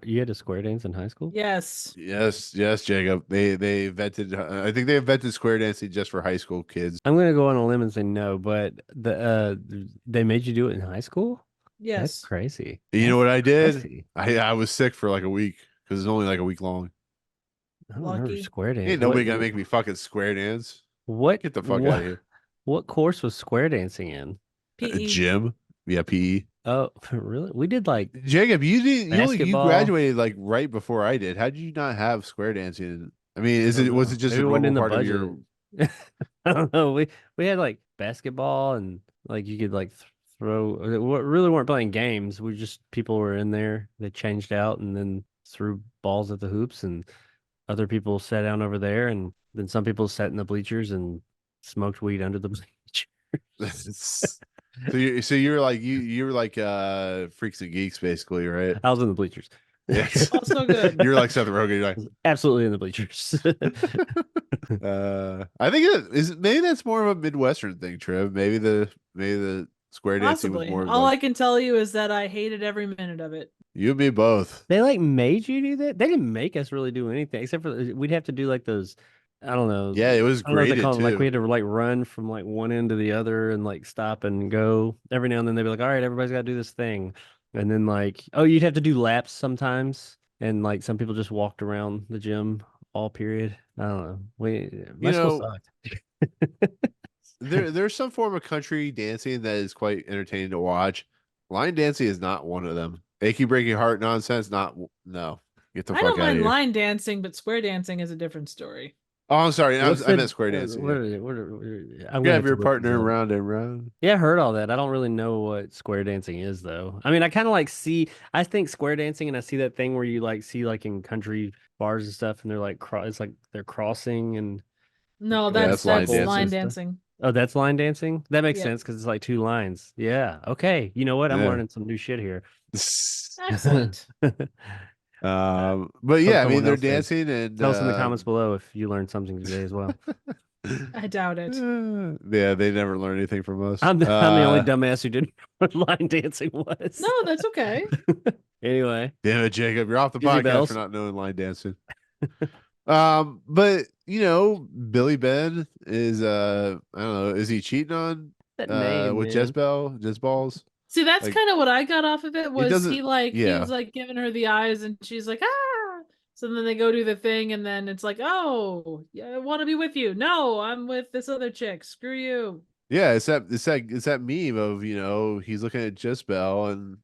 You had a square dance in high school? Yes. Yes, Jacob. They invented. I think they invented square dancing just for high school kids. I'm gonna go on a limb and say no, but they made you do it in high school? That's Yes. crazy. You know what I did? Crazy. I was sick for like a week because it's only like a week long. I don't remember Lucky. square dance. Ain't nobody gonna make me fucking square dance. What? Get the fuck what, out of here. What course was square dancing in? PE. Gym. Yeah, PE. Oh, really? We did like Jacob, you didn't. You Basketball. graduated like right before I did. How did you not have square dancing? I mean, was it just Maybe a it wasn't normal part of your? I don't know. We had like basketball and like you could like throw. We really weren't playing games. We just people were in there. They changed out and then threw balls at the hoops, and other people sat down over there, and then some people sat in the bleachers and smoked weed under the bleachers. So you're like you were like freaks and geeks basically, right? I was in the bleachers. Yes. Also good. You're like Seth Rogen. You're like, Absolutely in the bleachers. I think maybe that's more of a Midwestern thing, Trev. Maybe the square dancing was Possibly. more of All like, I can tell you is that I hated every minute of it. you and me both. They like made you do that? They didn't make us really do anything except for we'd have to do like those, I don't know. Yeah, it was I don't know what they graded call them. Like too. we had to like run from like one end to the other and like stop and go. Every now and then they'd be like, all right, everybody's got to do this thing. And then like, oh, you'd have to do laps sometimes. And like some people just walked around the gym all period. I don't know. My school sucked. There's some form of country dancing that is quite entertaining to watch. Line dancing is not one of them. Achy breaky heart nonsense. No. Get the I fuck don't out of mind here. line dancing, but square dancing is a different story. Oh, I'm sorry. I What's meant the- square dancing. What Yeah. are they- what are- I'm You gonna have your to look partner these up. round and round. Yeah, I heard all that. I don't really know what square dancing is though. I mean, I kind of like I think square dancing and I see that thing where you like see like in country bars and stuff and they're like it's like they're crossing and No, Yeah, that's that's line line dancing. dancing. oh, that's line dancing. That makes Yeah. sense because it's like two lines. Yeah. Okay. You know what? I'm Yeah. learning some new shit here. Excellent. But yeah, I someone mean they're else did. dancing and Tell us in the comments below if you learned something today as well. I doubt it. Yeah, they never learn anything from us. I'm the only dumbass who didn't know what line dancing was. No, that's okay. Anyway, Damn it, Jacob, you're off the Easy podcast bells. for not knowing line dancing. But Billy Ben is I don't know, is he cheating on that name with man. Jess-Belle, Jess-Balls? See, that's Like, kind of what I got off of it. Was doesn't- he like he yeah. was like giving her the eyes, and she's like ah. So then they go do the thing, and then it's like, oh, yeah, I want to be with you. No, I'm with this other chick. Screw you. Yeah, it's that meme of, he's looking at Jess-Belle and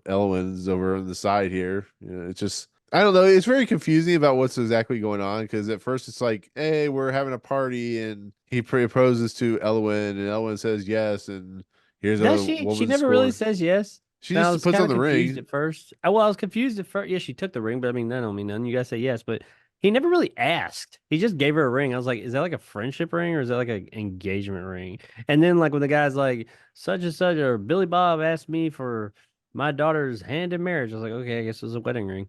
Elwin's over on the side here. It's just, I don't know. It's very confusing about what's exactly going on, because at first it's like, hey, we're having a party and he proposes to Elwin and Elwin says yes, and here's Does a she? She woman's never really score. says yes. She And I just was puts kind on of the confused ring. at first. Well, I was confused at first. Yeah, she took the ring, but I mean, that don't mean nothing. You guys say yes, but he never really asked. He just gave her a ring. I was like, is that like a friendship ring or is that like an engagement ring? And then like when the guy's like, such and such, or Billy Bob asked me for my daughter's hand in marriage, I was like, okay, I guess it was a wedding ring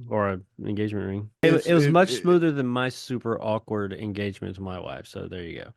or an engagement ring. It's It was it, much it, smoother than my super awkward engagement to my wife. So there you go.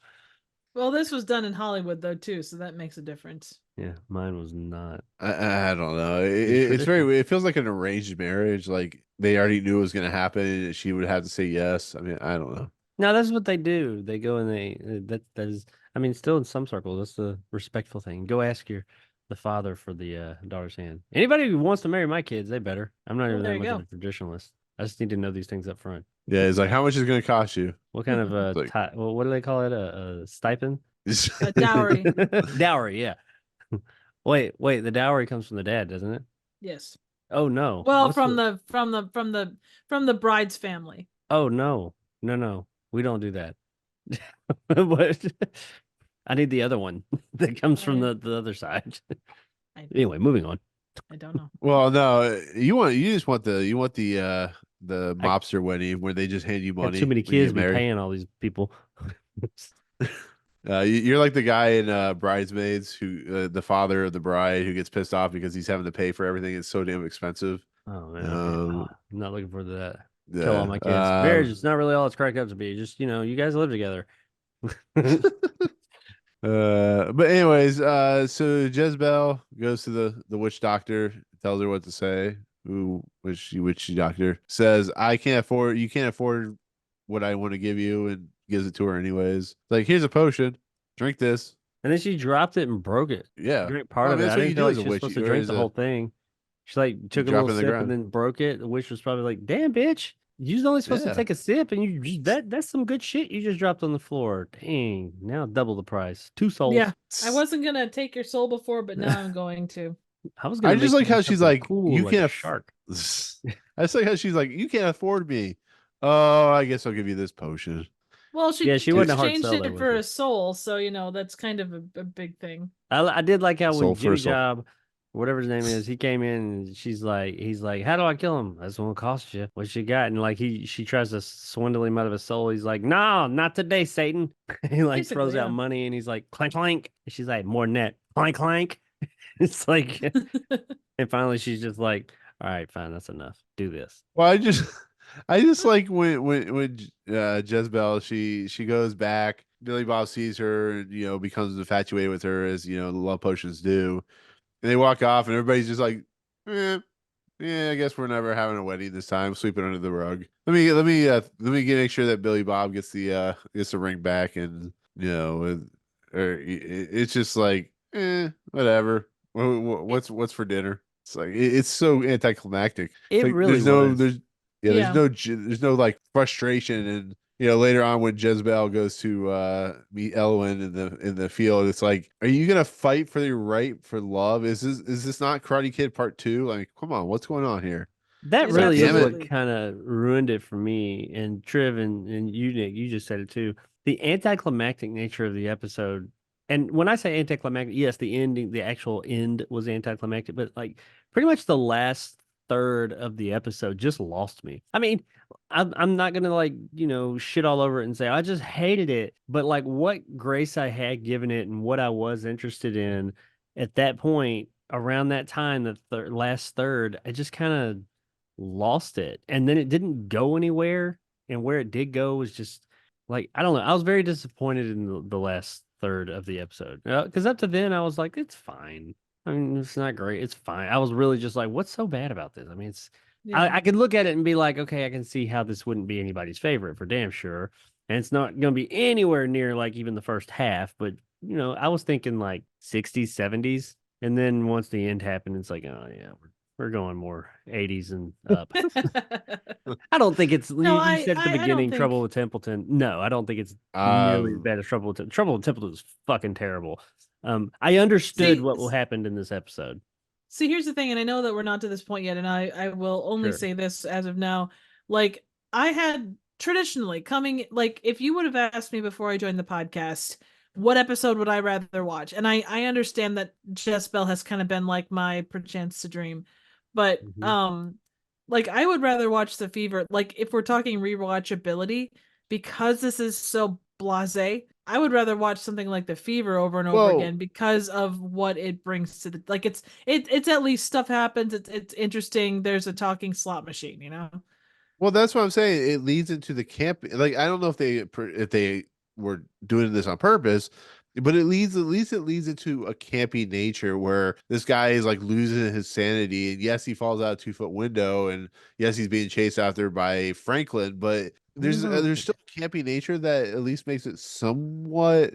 Well, this was done in Hollywood though too, so that makes a difference. Yeah, mine was not. I don't know. It's It's traditional. very. It feels like an arranged marriage. Like they already knew it was going to happen, and she would have to say yes. I mean, I don't know. No, that's what they do. They go and that is. I mean, still in some circles, that's the respectful thing. Go ask the father for the daughter's hand. Anybody who wants to marry my kids, they better. I'm not Well, even there that you much go. of a traditionalist. I just need to know these things up front. Yeah, it's like, how much is it going to cost you? What kind of It's like, well, what do they call it? A stipend? A dowry. Dowry, yeah. Wait, the dowry comes from the dad, doesn't it? Yes. Oh no. Well, What's from the bride's family. Oh no. No. We don't do that. What? I need the other one that comes from the other side. Anyway, moving on. I don't know. well, no, you just want the mobster wedding where they just hand you Have money too many when you kids get be married. paying all these people. You're like the guy in Bridesmaids who the father of the bride who gets pissed off because he's having to pay for everything. It's so damn expensive. Oh man, okay. Um, I'm not looking forward to that. Kill all yeah. my kids. Marriage is not really all it's cracked up to be. Just you guys live together. But anyways, so Jez-Belle goes to the witch doctor, tells her what to say. Witch doctor says, you can't afford what I want to give you, and gives it to her anyways. Like, here's a potion, drink this. And then she dropped it and broke it. Yeah. Drank part Well, I of mean, it. that's I what didn't you feel do like as a she was witch, supposed to or drink as the a whole thing. She like took a drop little it in the sip ground. and then broke it. The witch was probably like, "Damn, bitch, you was only supposed to Yeah. take a sip, and that's some good shit you just dropped on the floor. Dang, now double the price. 2 souls. Yeah. I wasn't gonna take your soul before, but now I'm going to. I was I gonna just make like you how do she's something like, cool you like a can't. shark. I just like how she's like, you can't afford me. Oh, I guess I'll give you this potion. Well, she Yeah, she wasn't a hard exchanged sell, though, it was for she? a soul, so that's kind of a big thing. I did like how Soul when for Jimmy soul. Job, whatever his name is, he came in and he's like, how do I kill him? That's gonna cost you. What you got? And like she tries to swindle him out of his soul. He's like, no, not today, Satan. He like Basically, throws out yeah. money and he's like, clank clank. And she's like, more than that, clank clank. It's like, and finally she's just like, all right, fine, that's enough. Do this. Well, I just like when Jez-Belle, she goes back. Billy Bob sees her and becomes infatuated with her, as the love potions do, and they walk off, and everybody's just like, yeah, I guess we're never having a wedding this time. Sweep it under the rug. Make sure that Billy Bob gets the ring back, and it's just like, whatever. What's for dinner? It's like it's so anticlimactic. It's It like really was. there's Yeah. there's no like frustration, and later on when Jez-Belle goes to meet Elwin in the field, it's like, are you gonna fight for your right for love? Is this not Karate Kid Part 2? Like, come on, what's going on here? That Yes, really is absolutely. what kind of ruined it for me. And Triv and you, Nick, you just said it too. The anticlimactic nature of the episode. And when I say anticlimactic, yes, the ending, the actual end was anticlimactic, but like pretty much the last third of the episode just lost me. I mean, I'm not gonna like, shit all over it and say I just hated it, but like what grace I had given it and what I was interested in at that point around that time, the last third, I just kind of lost it, and then it didn't go anywhere, and where it did go was just like, I don't know, I was very disappointed in the last third of the episode, because up to then I was like, it's fine. I mean, it's not great, it's fine. I was really just like, what's so bad about this? I mean, I could look at it and be like, okay, I can see how this wouldn't be anybody's favorite for damn sure, and it's not going to be anywhere near like even the first half, but I was thinking like 60s 70s, and then once the end happened, it's like, oh yeah, We're going more 80s and up. I don't think it's. No, You said at the I don't beginning, think. Trouble with Templeton. No, I don't think it's nearly as Um, bad as Trouble with Trouble with Templeton is fucking terrible. I understood See, what happened in this episode. See, here's the thing, and I know that we're not to this point yet, and I will only Sure. say this as of now. Like, I had traditionally coming, like, if you would have asked me before I joined the podcast, what episode would I rather watch? And I understand that Jess-Belle has kind of been like my perchance to dream, but Mhm. like I would rather watch The Fever. Like, if we're talking rewatchability, because this is so blasé, I would rather watch something like The Fever over and over Well, again because of what it brings to the, like, it's at least stuff happens, it's interesting, there's a talking slot machine, you know. well, that's what I'm saying. It leads into the camp. Like, I don't know if they were doing this on purpose, but it leads, at least it leads into a campy nature where this guy is like losing his sanity. And yes, he falls out a 2-foot window, and yes, he's being chased after by Franklin. But there's still a campy nature that at least makes it somewhat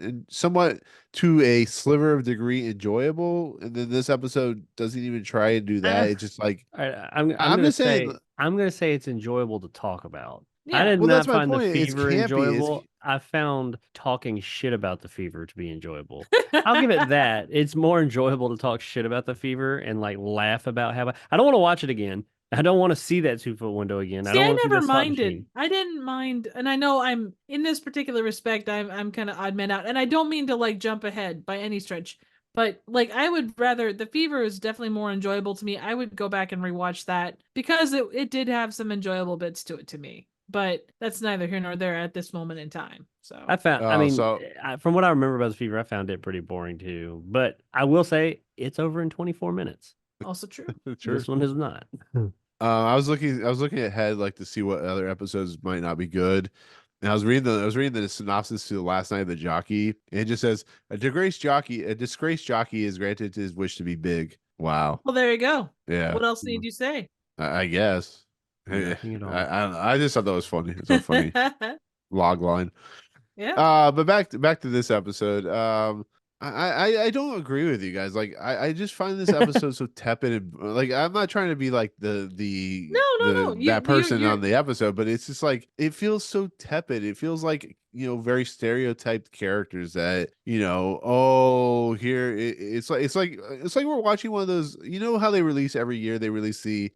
to a sliver of degree enjoyable. And then this episode doesn't even try and do that. It's just like I'm I'm gonna just saying. say I'm gonna say it's enjoyable to talk about. I Yeah. did Well, that's not my find The point. It's Fever campy. enjoyable. I found talking shit about The Fever to be enjoyable. I'll give it that. It's more enjoyable to talk shit about The Fever and like laugh about how I don't want to watch it again. I don't want to see that 2-foot window again. I See, don't I want to see never that slot minded. machine. I didn't mind, and I know I'm in this particular respect. I'm kind of odd man out, and I don't mean to like jump ahead by any stretch. But like, I would rather The Fever is definitely more enjoyable to me. I would go back and rewatch that because it did have some enjoyable bits to it to me. But that's neither here nor there at this moment in time. So I mean, So from what I remember about The Fever, I found it pretty boring too. But I will say it's over in 24 minutes. also true. sure. This one is not. I was looking ahead like to see what other episodes might not be good. And I was reading the synopsis to the Last Night of the Jockey, and it just says a disgraced jockey is granted his wish to be big. Wow. Well, there you go. Yeah. What else need you say? I guess. Nothing at all. I just thought that was funny. It's a funny log line. Yeah. But back to this episode. I don't agree with you guys. Like I just find this episode so tepid, and like I'm not trying to be like No. that person on the episode, but it's just like it feels so tepid. It feels like, very stereotyped characters that, here it's like we're watching one of those, how they release every year, they release the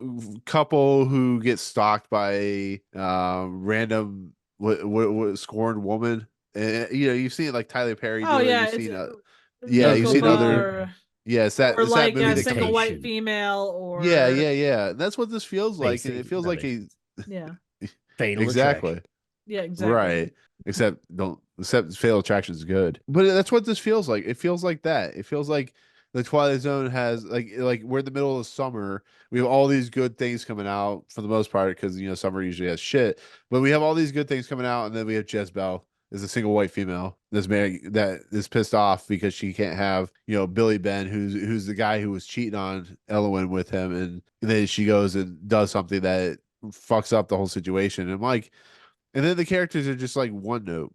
couple who get stalked by a random what scorned woman. You've seen like Tyler Perry Oh do it. yeah, You've it's seen Yeah, you've Cocoa seen Bar. other. Yes, that or it's like that movie a that single white Meditation. female, or yeah. And that's what this feels like, and it Basic, feels not like a basic. yeah, Fatal exactly Attraction. yeah, exactly. right. Except Fatal Attraction is good, but that's what this feels like. It feels like that. It feels like the Twilight Zone has like we're in the middle of summer. We have all these good things coming out for the most part because summer usually has shit, but we have all these good things coming out, and then we have Jess-Belle is a single white female that's married, that is pissed off because she can't have Billy Ben, who's the guy who was cheating on Elowen with him, and then she goes and does something that fucks up the whole situation. And then the characters are just like one note.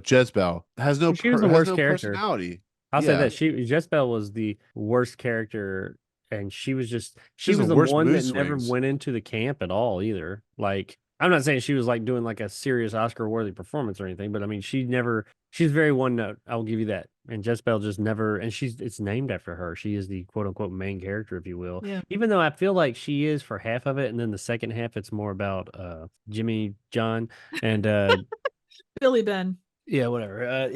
Jess-Belle has no She was the worst no character. personality. I'll say Yeah. that Jess-Belle was the worst character, and she was She has the the worst one mood that never swings. went into the camp at all either. Like, I'm not saying she was like doing like a serious Oscar worthy performance or anything, but I mean she's very one note. I will give you that. And Jess-Belle just never, and it's named after her. She is the quote unquote main character, if you will. Yeah. Even though I feel like she is for half of it, and then the second half it's more about Jimmy John and Billy Ben. yeah, whatever.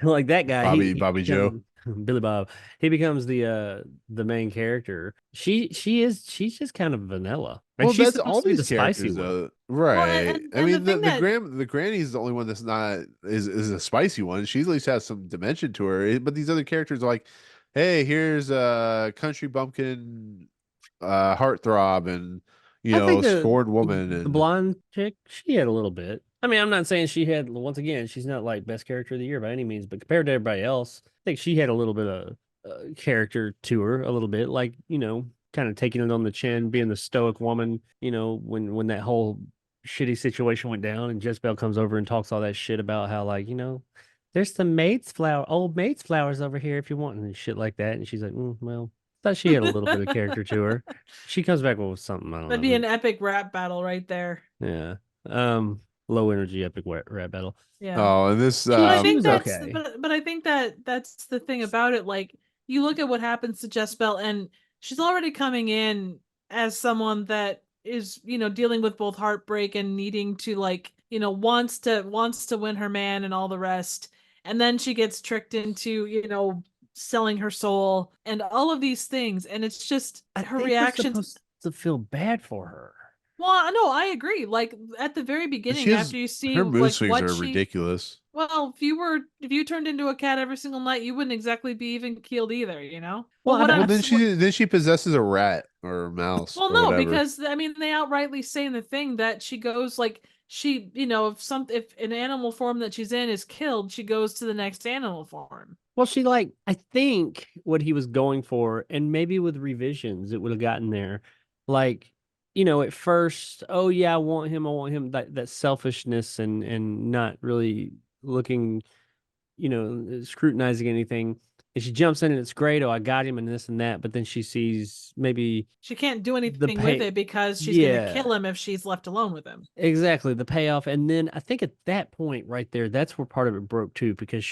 Like that guy, Bobby Joe. Billy Bob. He becomes the main character. She's just kind of vanilla. And Well, she's that's supposed all to be these the spicy characters, one. though. Right. and I the mean, thing that- the granny is the only one that's not is a spicy one. She at least has some dimension to her. But these other characters are like, hey, here's a country bumpkin, heartthrob, and I think scorned woman, the and blonde chick, she had a little bit. I mean, I'm not saying she had, once again, she's not like best character of the year by any means, but compared to everybody else, I think she had a little bit of character to her, a little bit, like, kind of taking it on the chin, being the stoic woman, when that whole shitty situation went down and Jess-Belle comes over and talks all that shit about how, like, there's some old maid's flowers over here if you want, and shit like that. And she's like, well, Thought she had a little bit of character to her. She comes back with something. I don't That'd know. be an epic rap battle right there. Yeah. Low energy epic rap battle. Yeah. Oh, and this But I She think was that's okay. but I think that's the thing about it. Like you look at what happens to Jess-Belle, and she's already coming in as someone that is, dealing with both heartbreak and needing to wants to win her man and all the rest. And then she gets tricked into, selling her soul and all of these things. And it's just her We're reactions. supposed to feel bad for her. Well, no, I agree. Like at the very beginning, after you see her mood like swings what are she ridiculous. well, if you turned into a cat every single night, you wouldn't exactly be even keeled either, Well, Well, what I- Well, I'm then she possesses a rat or a mouse well, or no, whatever. because I mean they outrightly say in the thing that she goes like she, if an animal form that she's in is killed, she goes to the next animal form. Well, I think what he was going for, and maybe with revisions, it would have gotten there. Like, at first, oh yeah, I want him, that selfishness and not really looking, scrutinizing anything. And she jumps in and it's great. Oh, I got him and this and that. But then she sees maybe She can't do anything pay- with it because she's gonna Yeah. kill him if she's left alone with him. exactly the payoff. And then I think at that point right there, that's where part of it broke too, because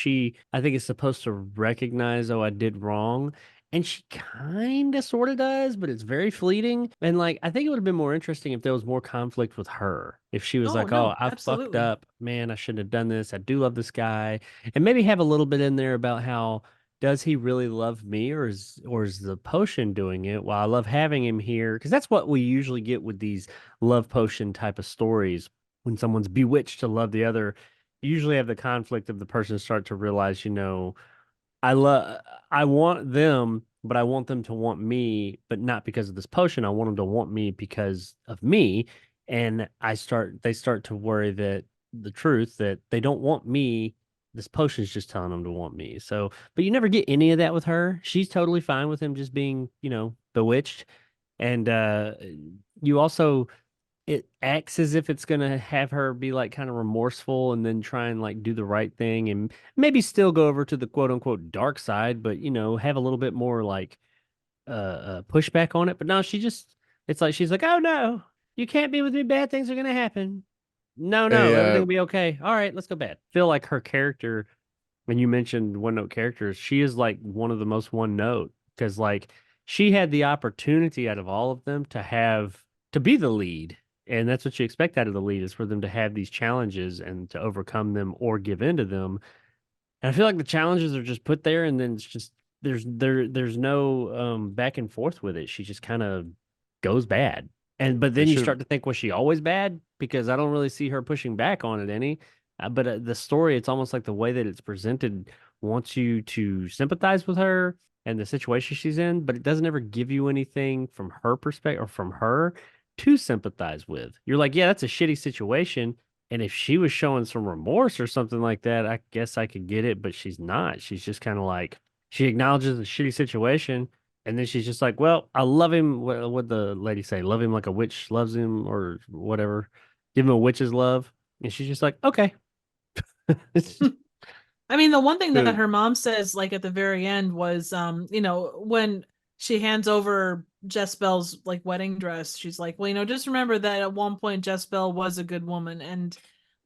I think, is supposed to recognize, oh, I did wrong. And she kind of sort of does, but it's very fleeting. And like, I think it would have been more interesting if there was more conflict with her. If she was Oh, like, no, oh, I fucked absolutely. up, man, I shouldn't have done this. I do love this guy. And maybe have a little bit in there about how, does he really love me, or is the potion doing it? Well, I love having him here, because that's what we usually get with these love potion type of stories. When someone's bewitched to love the other, you usually have the conflict of the person start to realize, I want them, but I want them to want me, but not because of this potion. I want them to want me because of me. And they start to worry that the truth that they don't want me. This potion's just telling them to want me. So, but you never get any of that with her. She's totally fine with him just being, bewitched. And you also, it acts as if it's gonna have her be like kind of remorseful and then try and like do the right thing and maybe still go over to the quote unquote dark side, but have a little bit more like pushback on it. But no, it's like she's like, oh no, you can't be with me, bad things are gonna happen. No, everything will be okay. All right, let's go bad. Feel like her character, when you mentioned one note characters, she is like one of the most one note, because like she had the opportunity out of all of them to be the lead. And that's what you expect out of the lead, is for them to have these challenges and to overcome them or give in to them. And I feel like the challenges are just put there, and then it's just there's no back and forth with it. She just kind of goes bad. But then you start to think, was she always bad? Because I don't really see her pushing back on it any. But the story, it's almost like the way that it's presented wants you to sympathize with her and the situation she's in, but it doesn't ever give you anything from her perspective or from her to sympathize with. You're like, yeah, that's a shitty situation. And if she was showing some remorse or something like that, I guess I could get it, but she's not. She's just kind of like, she acknowledges the shitty situation. And then she's just like, well, I love him. What the lady say? Love him like a witch loves him, or whatever. Give him a witch's love. And she's just like, okay. I mean, the one thing that her mom says, like at the very end, was, when she hands over Jess-Belle's like wedding dress, she's like, well, just remember that at one point Jess-Belle was a good woman, and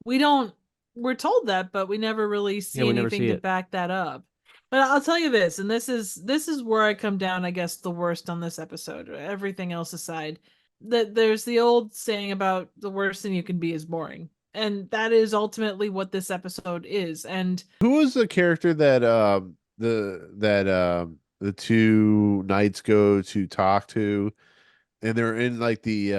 we're told that, but we never really see anything to back that up. But I'll tell you this, and this is where I come down, I guess, the worst on this episode, everything else aside, that there's the old saying about the worst thing you can be is boring. And that is ultimately what this episode is. And who was the character that the two knights go to talk to, and they're in like the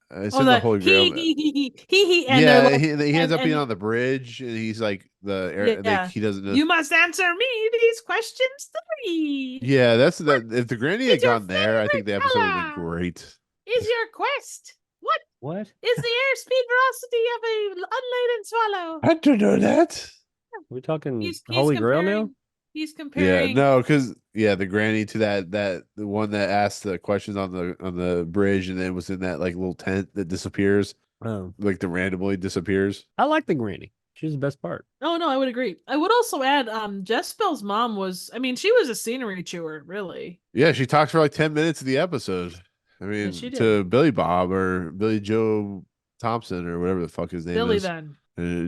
it's in the Holy Grail. He ends up being on the bridge, and he's like he doesn't know. You must answer me these questions 3. Yeah, that's that. If the granny had gone there, I think the episode would have been great. Is your quest what is the airspeed velocity of a unladen swallow? I don't know that. We're talking Holy Grail now? He's comparing. Yeah, no, because the granny to that the one that asked the questions on the bridge, and then was in that like little tent that disappears. Oh, like the randomly disappears. I like the granny. She was the best part. Oh no, I would agree. I would also add, Jess-Belle's mom was. I mean, she was a scenery chewer, really. Yeah, she talks for like 10 minutes of the episode. I mean, she did. to Billy Bob or Billy Joe Thompson or whatever the fuck his name Billy is. then.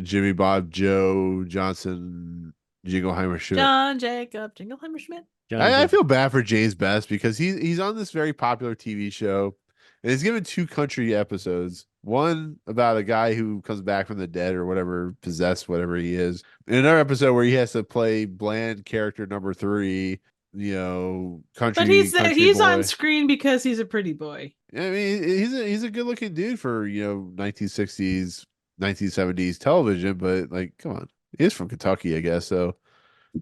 Jimmy Bob Joe Johnson Jingleheimer Schmidt. John Jacob Jingleheimer Schmidt. I feel bad for James Best because he's on this very popular TV show, and he's given 2 country episodes. One about a guy who comes back from the dead or whatever, possessed, whatever he is. And another episode where he has to play bland character number 3, country. But he's country boy. on screen because he's a pretty boy. I mean, he's a good looking dude for 1960s, 1970s television. But like, come on, he is from Kentucky, I guess. So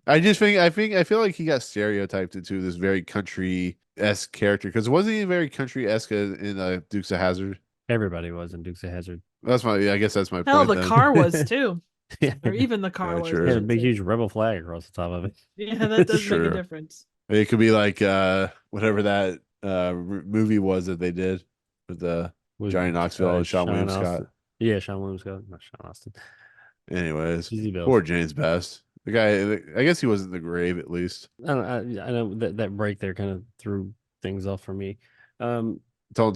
I feel like he got stereotyped into this very country-esque character because wasn't he very country-esque in Dukes of Hazzard? Everybody was in Dukes of Hazzard. I guess that's my Hell, point. the then. car was too. Yeah. Or even the car Yeah, was. true. It had a big, huge rebel flag across the top of it. Yeah, that does make Sure. a difference. It could be like whatever that movie was that they did with Was, Johnny Knoxville and Sean William Austin. Scott. Yeah, Sean William Scott, not Sean Austin. Anyways, Easy Bills. poor James Best. The guy, I guess he was in the grave at least. I know that break there kind of threw things off for me. Don't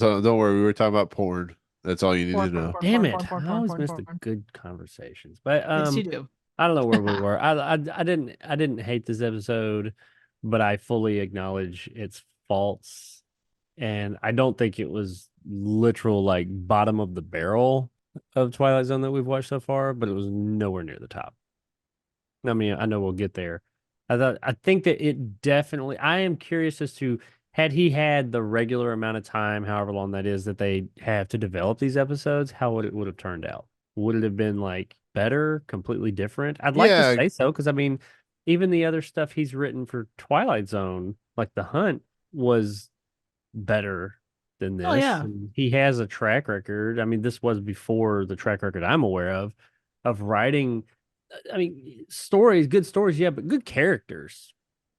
worry. We were talking about porn. That's all you need to know. Damn it! I always miss the good conversations. But Yes, you do. I don't know where we were. I didn't hate this episode, but I fully acknowledge its faults, and I don't think it was literal like bottom of the barrel of Twilight Zone that we've watched so far, but it was nowhere near the top. I mean, I know we'll get there. I think that it definitely. I am curious as to had he had the regular amount of time, however long that is, that they have to develop these episodes, how would have turned out? Would it have been like better, completely different? I'd like to say so, because I mean, even the other stuff he's written for Twilight Zone, like The Hunt, was better than this. Oh, yeah. And he has a track record. I mean, this was before the track record I'm aware of writing. I mean, good stories, yeah, but good characters.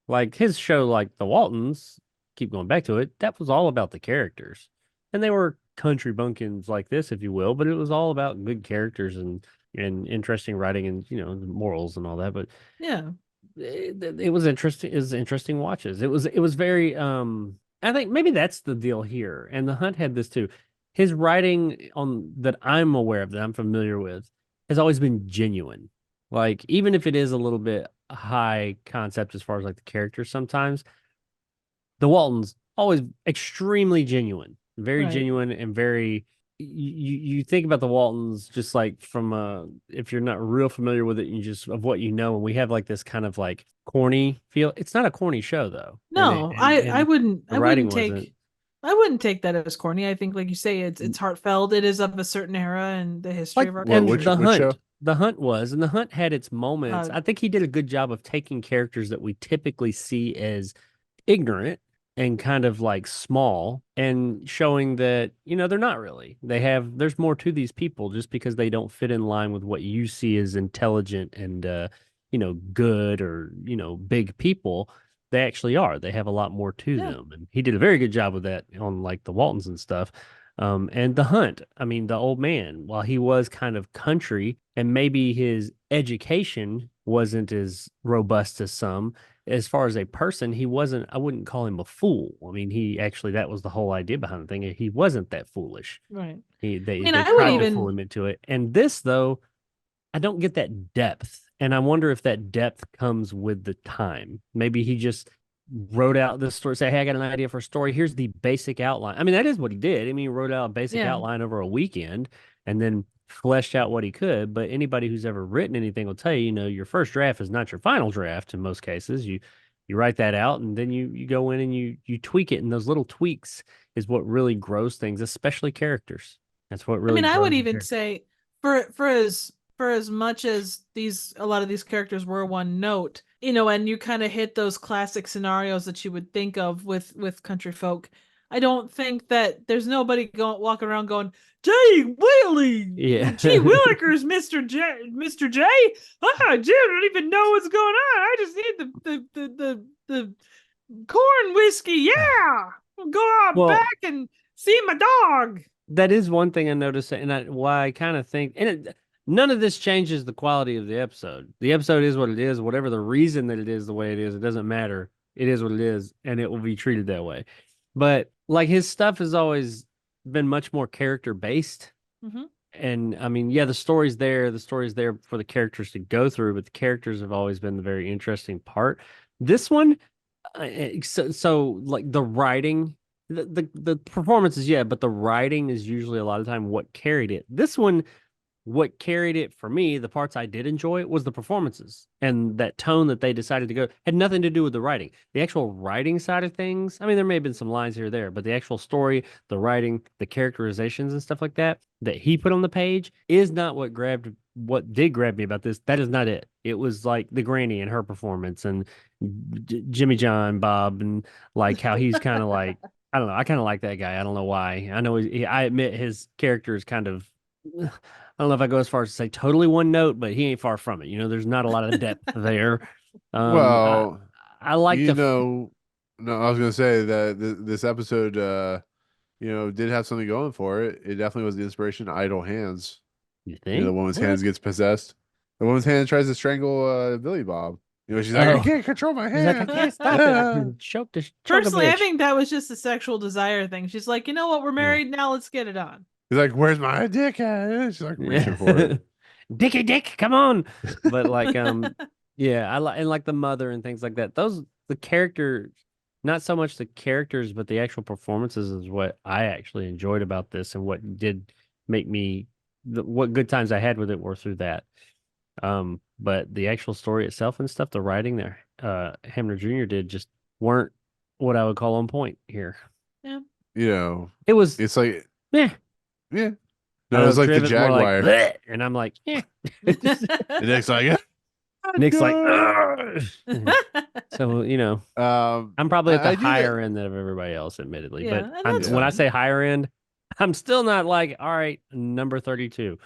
Like his show, like The Waltons, keep going back to it, that was all about the characters. And they were country bumpkins like this, if you will, but it was all about good characters and interesting writing and, morals and all that. But yeah, it was interesting. It was interesting watches. It was very, I think maybe that's the deal here. And The Hunt had this too. His writing that I'm aware of, that I'm familiar with, has always been genuine. Like, even if it is a little bit high concept as far as like the characters sometimes, the Waltons always extremely genuine, very genuine, and very. You think about the Waltons just like from if you're not real familiar with it, you just of what you know, and we have like this kind of like corny feel. It's not a corny show though. No, I wouldn't take that as corny. I think, like you say, it's heartfelt. It is of a certain era and the history of our country. Which show? The Hunt had its moments. I think he did a good job of taking characters that we typically see as ignorant and kind of like small and showing that, they're not really. There's more to these people just because they don't fit in line with what you see as intelligent and, good or, big people. They actually are. They have a lot more to them. And he did a very good job with that on like the Waltons and stuff. And The Hunt, I mean, the old man, while he was kind of country and maybe his education wasn't as robust as some, as far as a person, I wouldn't call him a fool. I mean, that was the whole idea behind the thing. He wasn't that foolish. Right. They tried to fool him into it. And this, though, I don't get that depth. And I wonder if that depth comes with the time. Maybe he just wrote out this story, say, hey, I got an idea for a story. Here's the basic outline. I mean, that is what he did. I mean, he wrote out a basic outline over a weekend and then fleshed out what he could. But anybody who's ever written anything will tell you, your first draft is not your final draft in most cases. You write that out and then you go in and you tweak it. And those little tweaks is what really grows things, especially characters. That's what really. I mean, I would even say for as much as a lot of these characters were one note, and you kind of hit those classic scenarios that you would think of with country folk. I don't think that there's nobody walking around going, Jay Whaley, Gee Willikers, Mr. J. Ah, Jim, I don't even know what's going on. I just need the corn whiskey. Yeah, I'll go out back and see my dog. That is one thing I noticed, and why I kind of think, and none of this changes the quality of the episode. The episode is what it is. Whatever the reason that it is the way it is, it doesn't matter. It is what it is, and it will be treated that way. But like his stuff has always been much more character based. Mhm. And I mean, yeah, the story's there. The story's there for the characters to go through, but the characters have always been the very interesting part. This one, so like the writing, the performances, yeah, but the writing is usually a lot of time what carried it. This one, what carried it for me, the parts I did enjoy was the performances and that tone that they decided to go had nothing to do with the writing. The actual writing side of things, I mean, there may have been some lines here or there, but the actual story, the writing, the characterizations and stuff like that he put on the page is not what did grab me about this. That is not it. It was like the granny and her performance and Jimmy John Bob and like how he's kind of like, I don't know. I kind of like that guy. I don't know why. I know I admit his character is kind of, I don't know if I go as far as to say totally one note, but he ain't far from it. You know, there's not a lot of depth there. Well, I like no, I was gonna say that this episode, did have something going for it. It definitely was the inspiration to Idle Hands. You You know, think the woman's What? hands gets possessed. The woman's hand tries to strangle Billy Bob. You know, she's like, Oh. I can't control my He's like, I hand. can't stop it. Choke a Personally, I bitch. think that was just a sexual desire thing. She's like, you know what? We're married now. Let's get it on. He's like, where's my dick at? She's like reaching for it. Dicky Dick, come on. But like, yeah, I like and like the mother and things like that. The character, not so much the characters, but the actual performances is what I actually enjoyed about this and what did make me what good times I had with it were through that. But the actual story itself and stuff, the writing there, Hamner Jr. did just weren't what I would call on point here. Yeah. You know, It was it's like, yeah. yeah. I No, know it's like the Triv is more like, Jaguar. "Bleh," and I'm like, yeah. And Nick's like, Nick's like, "Ugh." "Ugh." So you know, Um, I'm probably at the I do higher end of everybody else, admittedly. Yeah, But and that's when I fine. say higher end, I'm still not like, all right, number 32.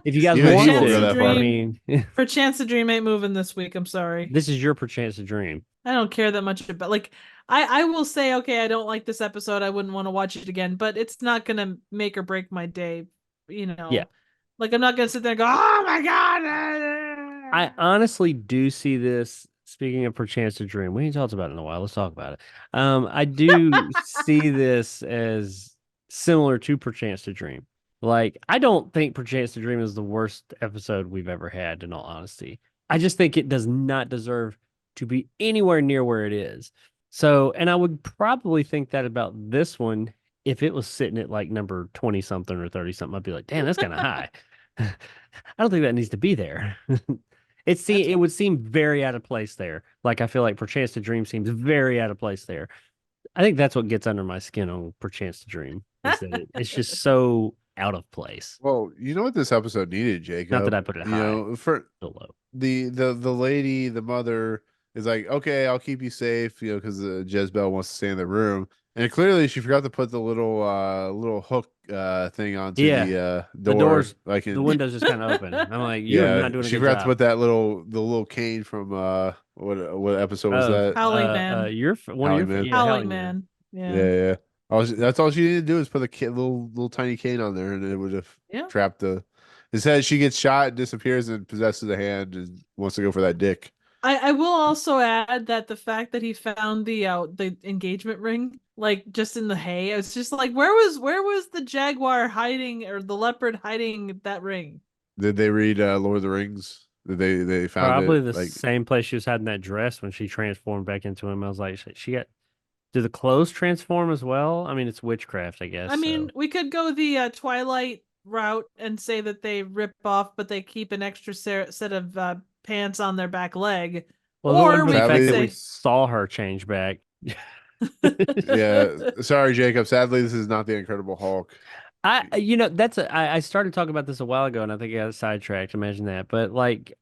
If you guys Even want he won't to, go that far. I mean, For Chance to Dream ain't moving this week. I'm sorry. this is your perchance to dream. I don't care that much about like I will say, okay, I don't like this episode. I wouldn't want to watch it again, but it's not gonna make or break my day, you know. Yeah. Like I'm not gonna sit there and go, oh my god. I honestly do see this. Speaking of perchance to dream, we ain't talked about it in a while. Let's talk about it. I do see this as similar to perchance to dream. Like, I don't think perchance to dream is the worst episode we've ever had. In all honesty, I just think it does not deserve to be anywhere near where it is. So, and I would probably think that about this one if it was sitting at like number 20 something or 30 something. I'd be like, damn, that's kind of high. I don't think that needs to be there. It would seem very out of place there. Like I feel like Perchance to Dream seems very out of place there. I think that's what gets under my skin on Perchance to Dream is that it's just so out of place. well, you know what this episode needed, Jacob? Not that I put it You high. know, for Still low. the lady, the mother is like, okay, I'll keep you safe, you know, because Jess-Belle wants to stay in the room, and clearly she forgot to put the little hook thing onto Yeah, the door. the doors, like The window's just kind of open. I'm like, you're yeah, not doing a she good forgot job. to put that little cane from what episode was that? Howling Man. You're one Howling of your Man. yeah, Howling Man. Yeah. Yeah. That's all she needed to do is put a little tiny cane on there, and it would have Yeah. trapped the. Instead, she gets shot, disappears, and possesses a hand, and wants to go for that dick. I will also add that the fact that he found the engagement ring like just in the hay, it's just like where was the jaguar hiding or the leopard hiding that ring? Did they read Lord of the Rings? Did they found probably it, the like, same place she was hiding that dress when she transformed back into him. I was like, she got. Do the clothes transform as well? I mean, it's witchcraft, I guess. I mean, so. we could go the Twilight route and say that they rip off, but they keep an extra set of pants on their back leg. Well, or the we fact could that we say, saw her change back. yeah. Sorry, Jacob. Sadly, this is not the Incredible Hulk. I started talking about this a while ago, and I think I got sidetracked. Imagine that. But like,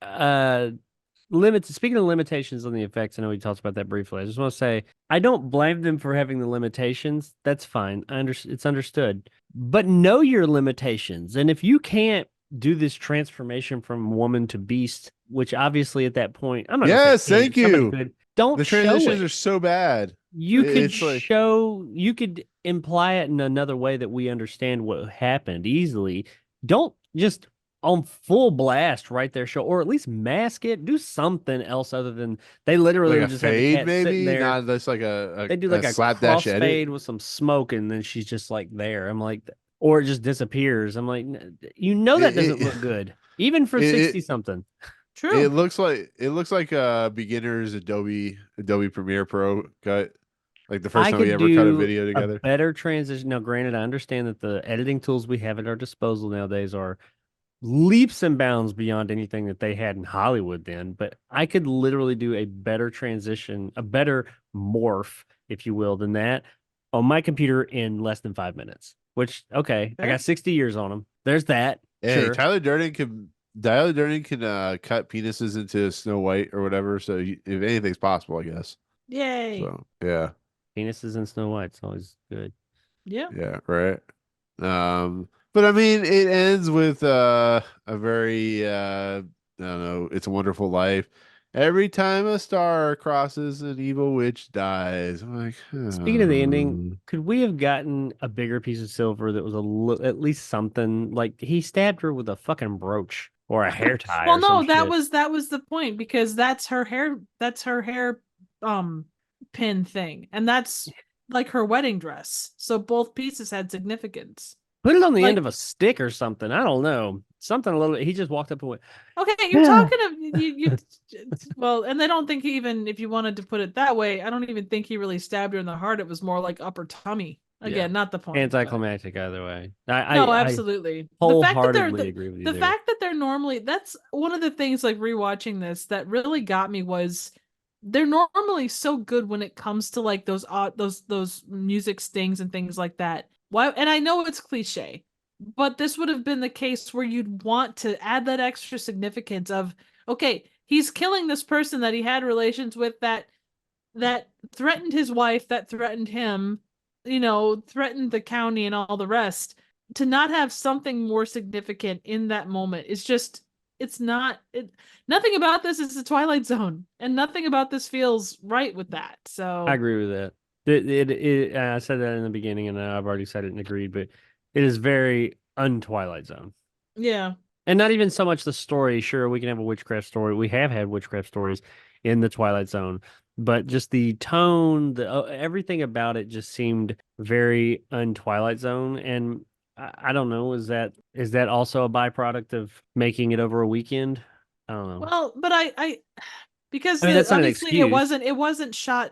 limits. Speaking of limitations on the effects, I know we talked about that briefly. I just want to say I don't blame them for having the limitations. That's fine. It's understood. But know your limitations, and if you can't do this transformation from woman to beast, which obviously at that point, I'm not. Yes, saying thank somebody you. could. Don't The show transitions it. are so bad. You could It's like- you could imply it in another way that we understand what happened easily. Don't just on full blast right there, show, or at least mask it, do something else other than they literally Like would a just have the fade, cat sitting maybe there. not just like They do like a slapdash edit. crossfade with some smoke, and then she's just like there. I'm like, or it just disappears. I'm like, you know that doesn't It look good, even for it, 60 it, something. True. it looks like beginner's Adobe Premiere Pro cut, like the first I time we could ever cut a do video a together. better transition. Now, granted, I understand that the editing tools we have at our disposal nowadays are leaps and bounds beyond anything that they had in Hollywood then, but I could literally do a better transition, a better morph, if you will, than that on my computer in less than 5 minutes. Which, okay, I Fair. got 60 years on them. There's that. Hey, Sure. Tyler Durden can cut penises into Snow White or whatever. So if anything's possible, I guess. Yay. So yeah, Penises and Snow White's always good. Yeah. yeah, right. But I mean, it ends with a very I don't know. It's a Wonderful Life. Every time a star crosses, an evil witch dies. I'm like, Speaking of the ending, "Hmm." could we have gotten a bigger piece of silver that was at least something? Like he stabbed her with a fucking brooch or a hair tie Well, or some no, that shit. was the point, because that's her hair pin thing. And that's like her wedding dress. So both pieces had significance. Put it on the end Like, of a stick or something. I don't know. Something a little. He just walked up and went, okay, you're Yeah. talking of you well, and I don't think he even, if you wanted to put it that way, I don't even think he really stabbed her in the heart. It was more like upper tummy. Again, not the point. but- anticlimactic either way. No, I absolutely. wholeheartedly agree with you the there. fact that they're normally, that's one of the things, like rewatching this, that really got me was they're normally so good when it comes to like those those music stings and things like that. Why? And I know it's cliche, but this would have been the case where you'd want to add that extra significance of, okay, he's killing this person that he had relations with, that threatened his wife, that threatened him, threatened the county and all the rest. To not have something more significant in that moment is just, it's not it. Nothing about this is the Twilight Zone, and nothing about this feels right with that. So I agree with that. I said that in the beginning, and I've already said it and agreed, but it is very un-Twilight Zone. yeah, And not even so much the story. Sure, we can have a witchcraft story. We have had witchcraft stories in the Twilight Zone, but just the tone, everything about it just seemed very un-Twilight Zone. And I don't know, is that also a byproduct of making it over a weekend? I don't know. well, but I because I mean, that's not an obviously excuse.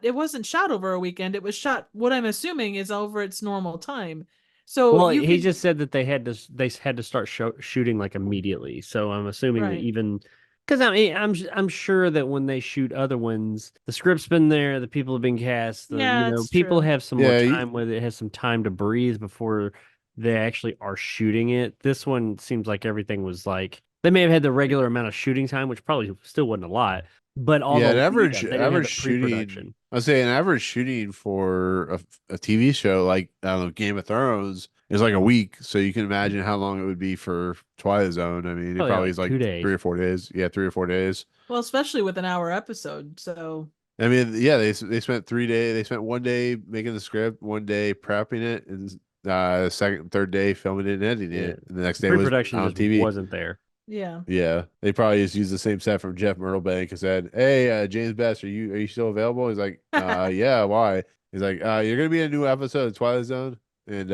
it wasn't shot over a weekend. It was shot, what I'm assuming is, over its normal time. So Well, you he could, just said that they had to start shooting like immediately. So I'm assuming that right. even because I mean I'm sure that when they shoot other ones, the script's been there, the people have been cast, Yeah, it's people true. have some more Yeah, time with it, has some time to breathe before they actually are shooting it. This one seems like everything was like they may have had the regular amount of shooting time, which probably still wasn't a lot, but all yeah. the An lead average up, they didn't have average the shooting. pre-production. I'd say an average shooting for a TV show like, I don't know, Game of Thrones is like a week. So you can imagine how long it would be for Twilight Zone. I mean, it Probably probably like is like 2 days. 3 or 4 days. Yeah, 3 or 4 days. Well, especially with an hour episode. So I mean, yeah, they spent 3 days. They spent one day making the script, one day prepping it, and second, third day filming it and editing Yeah. it, and the next day was Pre-production on just TV. wasn't there. yeah. Yeah, they probably just used the same set from Jeff Myrtlebank and said, "Hey, James Best, are you still available?" He's like, "Yeah, why?" He's like, "You're gonna be in a new episode of Twilight Zone, and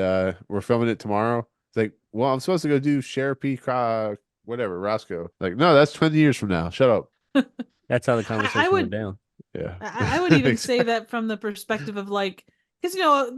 we're filming it tomorrow." It's like, "Well, I'm supposed to go do Sheriff P. Whatever, Roscoe." Like, no, that's 20 years from now. Shut up. That's how the conversation went would down. Yeah, I would even say that from the perspective of like, because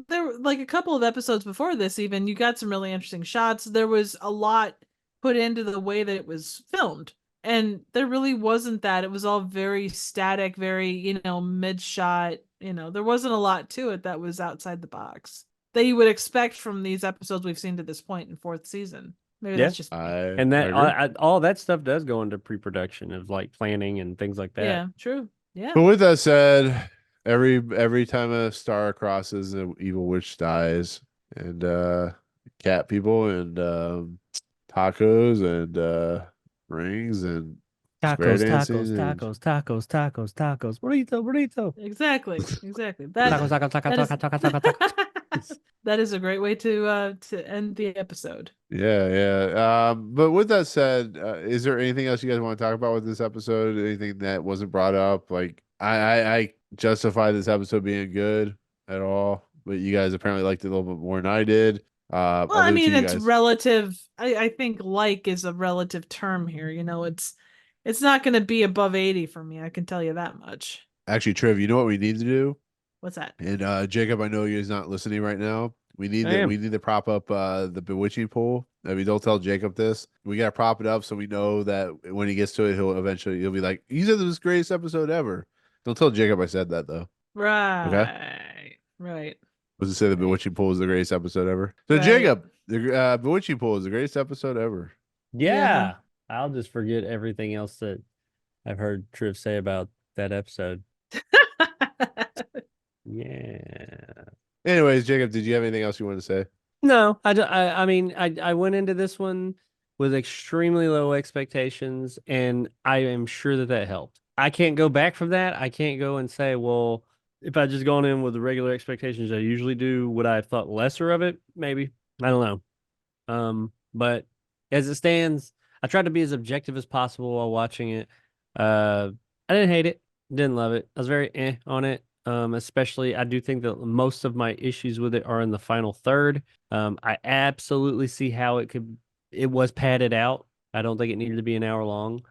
there were like a couple of episodes before this, even you got some really interesting shots. There was a lot put into the way that it was filmed, and there really wasn't that. It was all very static, very mid shot. There wasn't a lot to it that was outside the box that you would expect from these episodes we've seen to this point in fourth season. Maybe Yeah. that's just me. And that agree. all that stuff does go into pre-production of like planning and things like that. Yeah, true. Yeah. But with that said, every time a star crosses, an evil witch dies, and cat people and tacos and rings and square Tacos, dancing tacos, and tacos, tacos, tacos, tacos. Burrito, burrito. Exactly. Tacos, tacos, tacos, That is tacos, tacos, tacos, tacos. That is a great way to end the episode. Yeah. But with that said, is there anything else you guys want to talk about with this episode? Anything that wasn't brought up? Like I justify this episode being good at all, but you guys apparently liked it a little bit more than I did. Well, I'll I leave it to mean, you it's guys. relative. I think like is a relative term here. It's not going to be above 80 for me. I can tell you that much. Actually, Triv, you know what we need to do? What's that? And Jacob, I know you're not listening right now. We need I am. we need to prop up the bewitching pool. I mean, don't tell Jacob this. We gotta prop it up so we know that when he gets to it, he'll be like, "You said this was the greatest episode ever." Don't tell Jacob I said that though. Right. Right. Was to say the bewitching pool is the greatest episode ever? So Right. Jacob, the bewitching pool is the greatest episode ever. Yeah. I'll just forget everything else that I've heard Triv say about that episode. Yeah. Anyways, Jacob, did you have anything else you wanted to say? No, I mean, I went into this one with extremely low expectations, and I am sure that helped. I can't go back from that. I can't go and say, well, if I just gone in with the regular expectations I usually do, would I have thought lesser of it? Maybe. I don't know. But as it stands, I tried to be as objective as possible while watching it. I didn't hate it, didn't love it. I was very on it. Especially, I do think that most of my issues with it are in the final third. I absolutely see how it was padded out. I don't think it needed to be an hour long.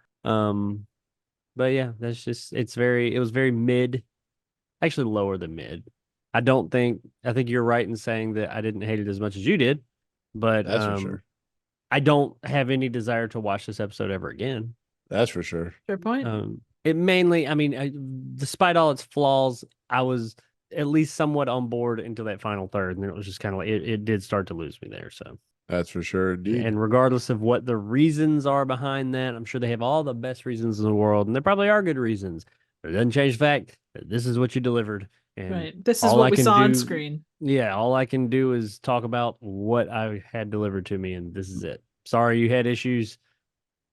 But yeah, it was very mid, actually lower than mid. I think you're right in saying that I didn't hate it as much as you did, but That's for sure. I don't have any desire to watch this episode ever again. That's for sure. Fair point. It mainly, I mean, despite all its flaws, I was at least somewhat on board until that final third, and then it was just kind of like it did start to lose me there. So That's for sure, indeed. and regardless of what the reasons are behind that, I'm sure they have all the best reasons in the world, and there probably are good reasons. But it doesn't change the fact that this is what you delivered. And Right. This is all what I we can saw on do- screen. Yeah, all I can do is talk about what I had delivered to me, and this is it. Sorry you had issues.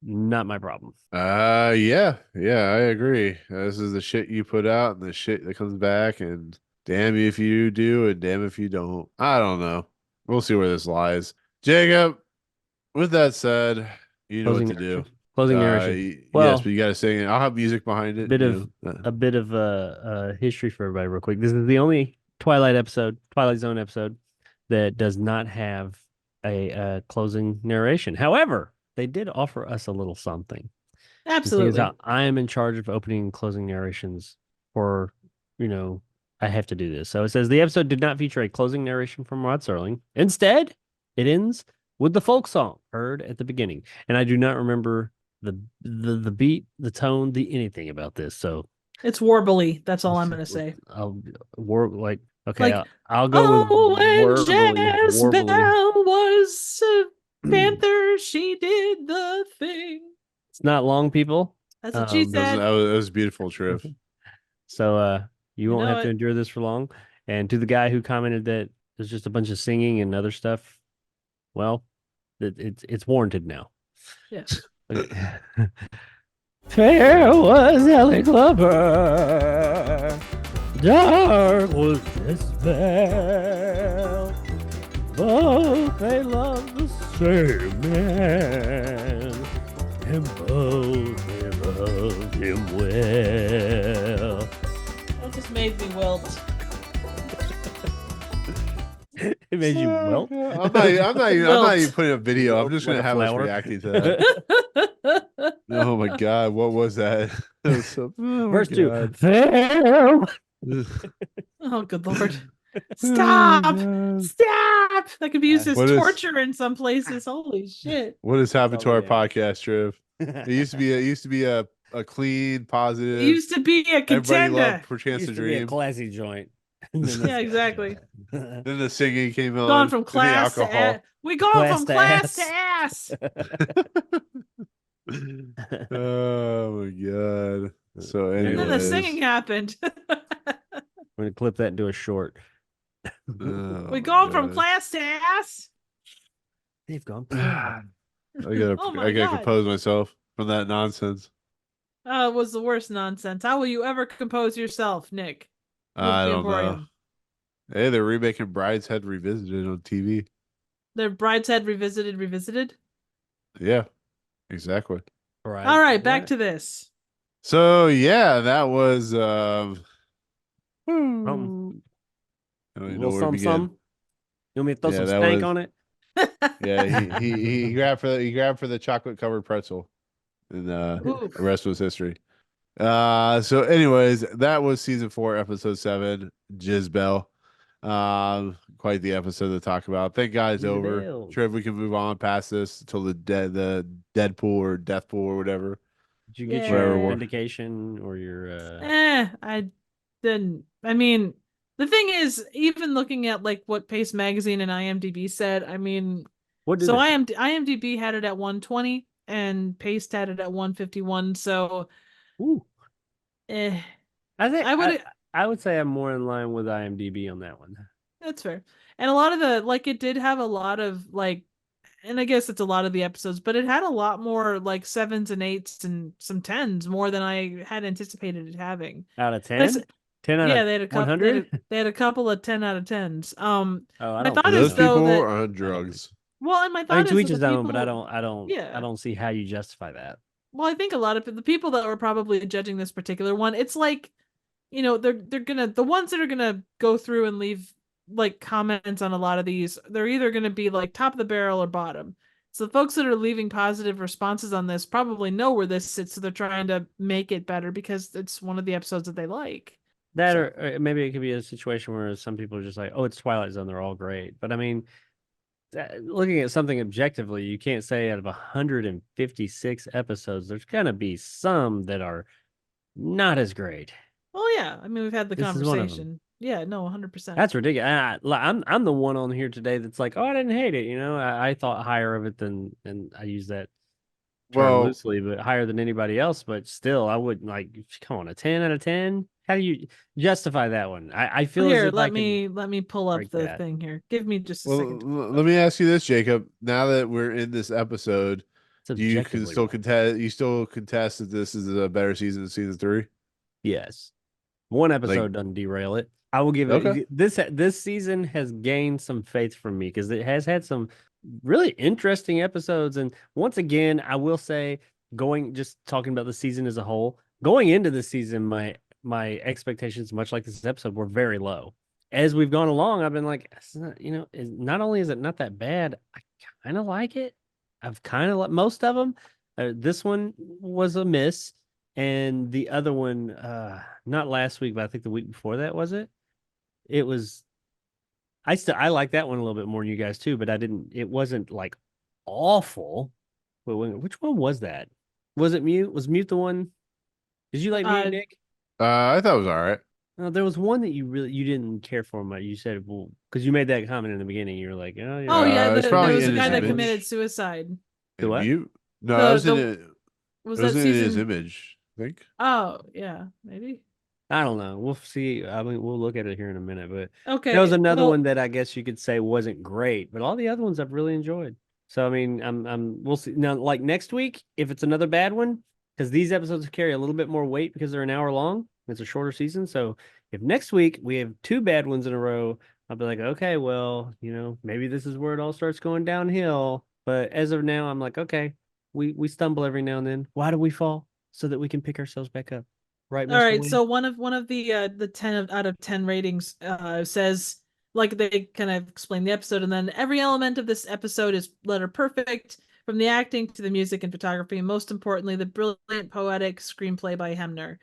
Not my problem. Yeah, I agree. This is the shit you put out and the shit that comes back, and damn if you do, and damn if you don't. I don't know. We'll see where this lies. Jacob, with that said, you know what to do. Closing narration. Yes, Well, but you got to sing it. I'll have music behind it. bit you of know. a bit of history for everybody real quick. This is the only Twilight Zone episode that does not have a closing narration. However, they did offer us a little something. Absolutely. I am in charge of opening and closing narrations for, I have to do this. So it says the episode did not feature a closing narration from Rod Serling. Instead, it ends with the folk song heard at the beginning. And I do not remember the beat, the tone, the anything about this. So It's warbly. That's all I'm going to say. I'll Like, go oh, with when warbly. Jess-Belle was a panther, she did the thing. It's not long, people. That's what she That said. was beautiful, Triv. So you won't know have to it. endure this for long. And to the guy who commented that there's just a bunch of singing and other stuff, well, it's warranted now. Yes. Okay. Fair was Ellie Glover, dark was Jess-Belle. Both they love the same man, and both they loved him well. That just made me wilt. It made you melt. I'm not even putting a video. I'm just Like gonna a have us flower. reacting to that. Oh my god, what was that? That was so, oh my Verse 2. God. Fair. Oh, good lord. Stop! Oh, God. Stop! That could be used as What is- torture in some places. Holy shit. What has happened to our Probably, podcast, Triv? It used to be a clean, positive. It used to be a Everybody contender. loved for Chance Used to to be a Dream. classy joint. Yeah, exactly. Then the singing came on. Gone from and the class to alcohol. ass. We gone Class from to class ass. to ass. Oh my god. So And then the anyways, singing happened. I'm gonna clip that into a short. oh We my gone from God. class to ass. They've gone. I Oh my gotta God. compose myself from that nonsense. Oh, it was the worst nonsense. How will you ever compose yourself, Nick? I Movie don't know. Emporium. Hey, they're remaking Brideshead Revisited on TV. Their Brideshead revisited. Yeah, exactly. Right. All right, back What? to this. So yeah, that was I Um, don't even know little where to begin. some. You want me to throw Yeah, some that stank was on it? yeah. He grabbed for the chocolate covered pretzel, and the Oof. rest was history. So anyways, that was season 4, episode 7, Jess-Belle. Quite the episode to talk about. Thank God it's over. Jess-Belle. Sure, if we can move on past this until the Deadpool or Deathpool or whatever. Did you get Whatever your war. vindication or your I didn't. I mean, the thing is, even looking at like what Pace Magazine and IMDb said, I mean, what did so they IMDb had it at 120 and Pace had it at 151. So, Ooh. eh, I think I would. I would say I'm more in line with IMDb on that one. That's fair. And a lot of the like, it did have a lot of like, and I guess it's a lot of the episodes, but it had a lot more like 7s and 8s and some 10s more than I had anticipated it having. Out of But 10? 10 out yeah, of they had a couple. 100? They had a couple of 10 out of 10s. Oh, I My don't thought think Those is so. though people that are on I don't think. drugs. well, and my I mean, thought to is each that his the own, but people, I yeah. don't see how you justify that. Well, I think a lot of the people that were probably judging this particular one, it's like, they're gonna the ones that are gonna go through and leave like comments on a lot of these, they're either gonna be like top of the barrel or bottom. So the folks that are leaving positive responses on this probably know where this sits, so they're trying to make it better because it's one of the episodes that they like. That So or maybe it could be a situation where some people are just like, oh, it's Twilight Zone, they're all great. But I mean, looking at something objectively, you can't say out of 156 episodes, there's gonna be some that are not as great. oh yeah, I mean we've had the This is one of them. conversation. Yeah, no, 100%. That's ridiculous. I'm the one on here today that's like, oh, I didn't hate it. You know, I thought higher of it than, and I use that term Well, loosely, but higher than anybody else. But still, I wouldn't like. Come on, a 10 out of 10. How do you justify that one? I feel as Here, if I can let me pull up break the that. thing here. Give me just a well, second to pull it let up. me ask you this, Jacob. Now that we're in this episode, It's do you can objectively still wrong. contest? You still contest that this is a better season than season 3? Yes. One Like, episode doesn't derail it. I will give okay. it this season has gained some faith from me because it has had some really interesting episodes. And once again, I will say, just talking about the season as a whole, going into the season, my expectations, much like this episode, were very low. As we've gone along, I've been like, not only is it not that bad, I kind of like it. I've kind of like most of them. This one was a miss. And the other one, not last week, but I think the week before that, was it? It was. I like that one a little bit more than you guys too, but I didn't. It wasn't like awful. But which one was that? Was it Mute? Was Mute the one? Did you like Mute, Uh, Nick? I thought it was all right. No, there was one that you didn't care for much. You said, well, because you made that comment in the beginning. You were like, oh, oh yeah, It's there probably was a in his guy that image. committed suicide. The In what? Mute? No, The it was in the it. was It that was in his season? image, I think. Oh yeah, maybe. I don't know. We'll see. I mean, we'll look at it here in a minute, but Okay, that was another well, one that I guess you could say wasn't great, but all the other ones I've really enjoyed. So I mean, we'll see now. Like next week, if it's another bad one, because these episodes carry a little bit more weight because they're an hour long. It's a shorter season, so if next week we have 2 bad ones in a row, I'll be like, okay, well, maybe this is where it all starts going downhill. But as of now, I'm like, okay, we stumble every now and then. Why do we fall? So that we can pick ourselves back up, right, all Mister right. Wayne? So one of the 10 out of 10 ratings says, like, they kind of explain the episode, and then every element of this episode is letter perfect, from the acting to the music and photography, and most importantly, the brilliant poetic screenplay by Hemner.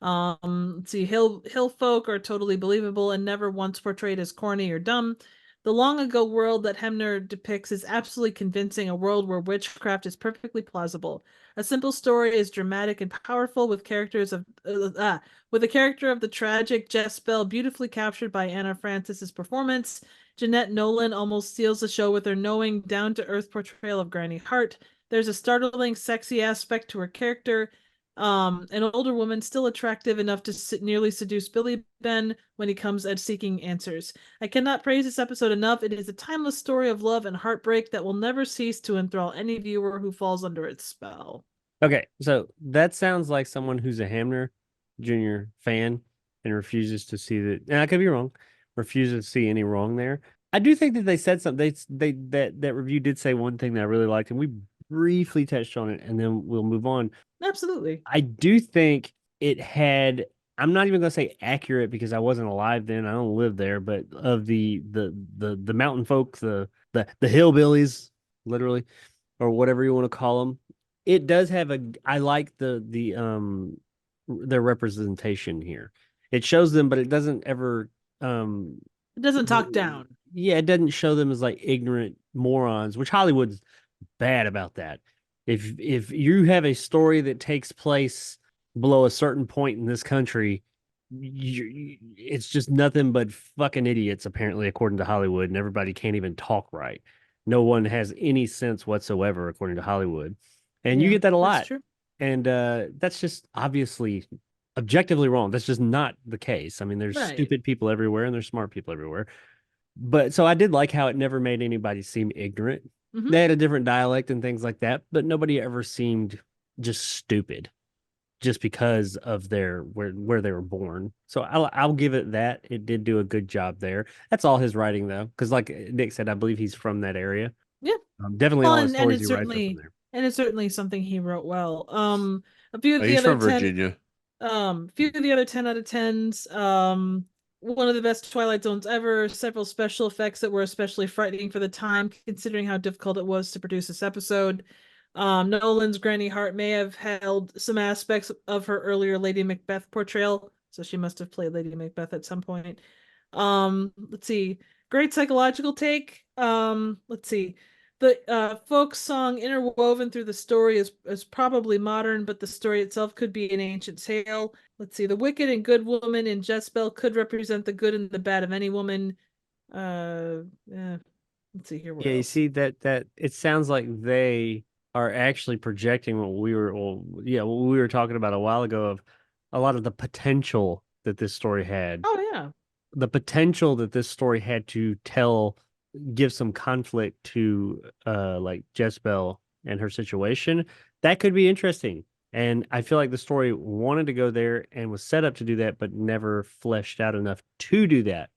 Let's see, hill folk are totally believable and never once portrayed as corny or dumb. The long ago world that Hemner depicts is absolutely convincing, a world where witchcraft is perfectly plausible. A simple story is dramatic and powerful, with with the character of the tragic Jess-Belle beautifully captured by Anna Francis's performance. Jeanette Nolan almost steals the show with her knowing, down-to-earth portrayal of Granny Hart. There's a startling, sexy aspect to her character. An older woman, still attractive enough to nearly seduce Billy Ben when he comes at seeking answers. I cannot praise this episode enough. It is a timeless story of love and heartbreak that will never cease to enthrall any viewer who falls under its spell. Okay, so that sounds like someone who's a Hamner Jr. fan and refuses to see that. And I could be wrong, refuses to see any wrong there. I do think that they said something. That review did say one thing that I really liked, and we briefly touched on it, and then we'll move on. Absolutely. I do think it had. I'm not even gonna say accurate because I wasn't alive then. I don't live there, but of the mountain folk, the hillbillies, literally, or whatever you want to call them. It does have a. I like their representation here. It shows them, but it doesn't ever It doesn't talk down. yeah, it doesn't show them as like ignorant morons, which Hollywood's bad about that. If you have a story that takes place below a certain point in this country, it's just nothing but fucking idiots, apparently, according to Hollywood, and everybody can't even talk right. No one has any sense whatsoever, according to Hollywood. And you Yeah, get that a that's lot. true. And that's just obviously objectively wrong. That's just not the case. I mean, there's Right. stupid people everywhere and there's smart people everywhere. But so I did like how it never made anybody seem ignorant. Mhm. They had a different dialect and things like that, but nobody ever seemed just stupid just because of their where they were born. So I'll give it that. It did do a good job there. That's all his writing though, because like Nick said, I believe he's from that area. Yeah. Definitely Well, all his and stories it's he writes are from certainly there. something he wrote well. A few of Oh, the he's other from 10 Virginia. few of the other 10 out of 10s, one of the best Twilight Zones ever, several special effects that were especially frightening for the time, considering how difficult it was to produce this episode. Nolan's Granny Hart may have held some aspects of her earlier Lady Macbeth portrayal, so she must have played Lady Macbeth at some point. Let's see. Great psychological take. Let's see. The folk song interwoven through the story is probably modern, but the story itself could be an ancient tale. Let's see. The wicked and good woman in Jess-Belle could represent the good and the bad of any woman. Yeah. Let's see here. What Yeah, you else? see that it sounds like they are actually projecting what we were talking about a while ago of a lot of the potential that this story had. Oh yeah. The potential that this story had to give some conflict to like Jess-Belle and her situation. That could be interesting. And I feel like the story wanted to go there and was set up to do that, but never fleshed out enough to do that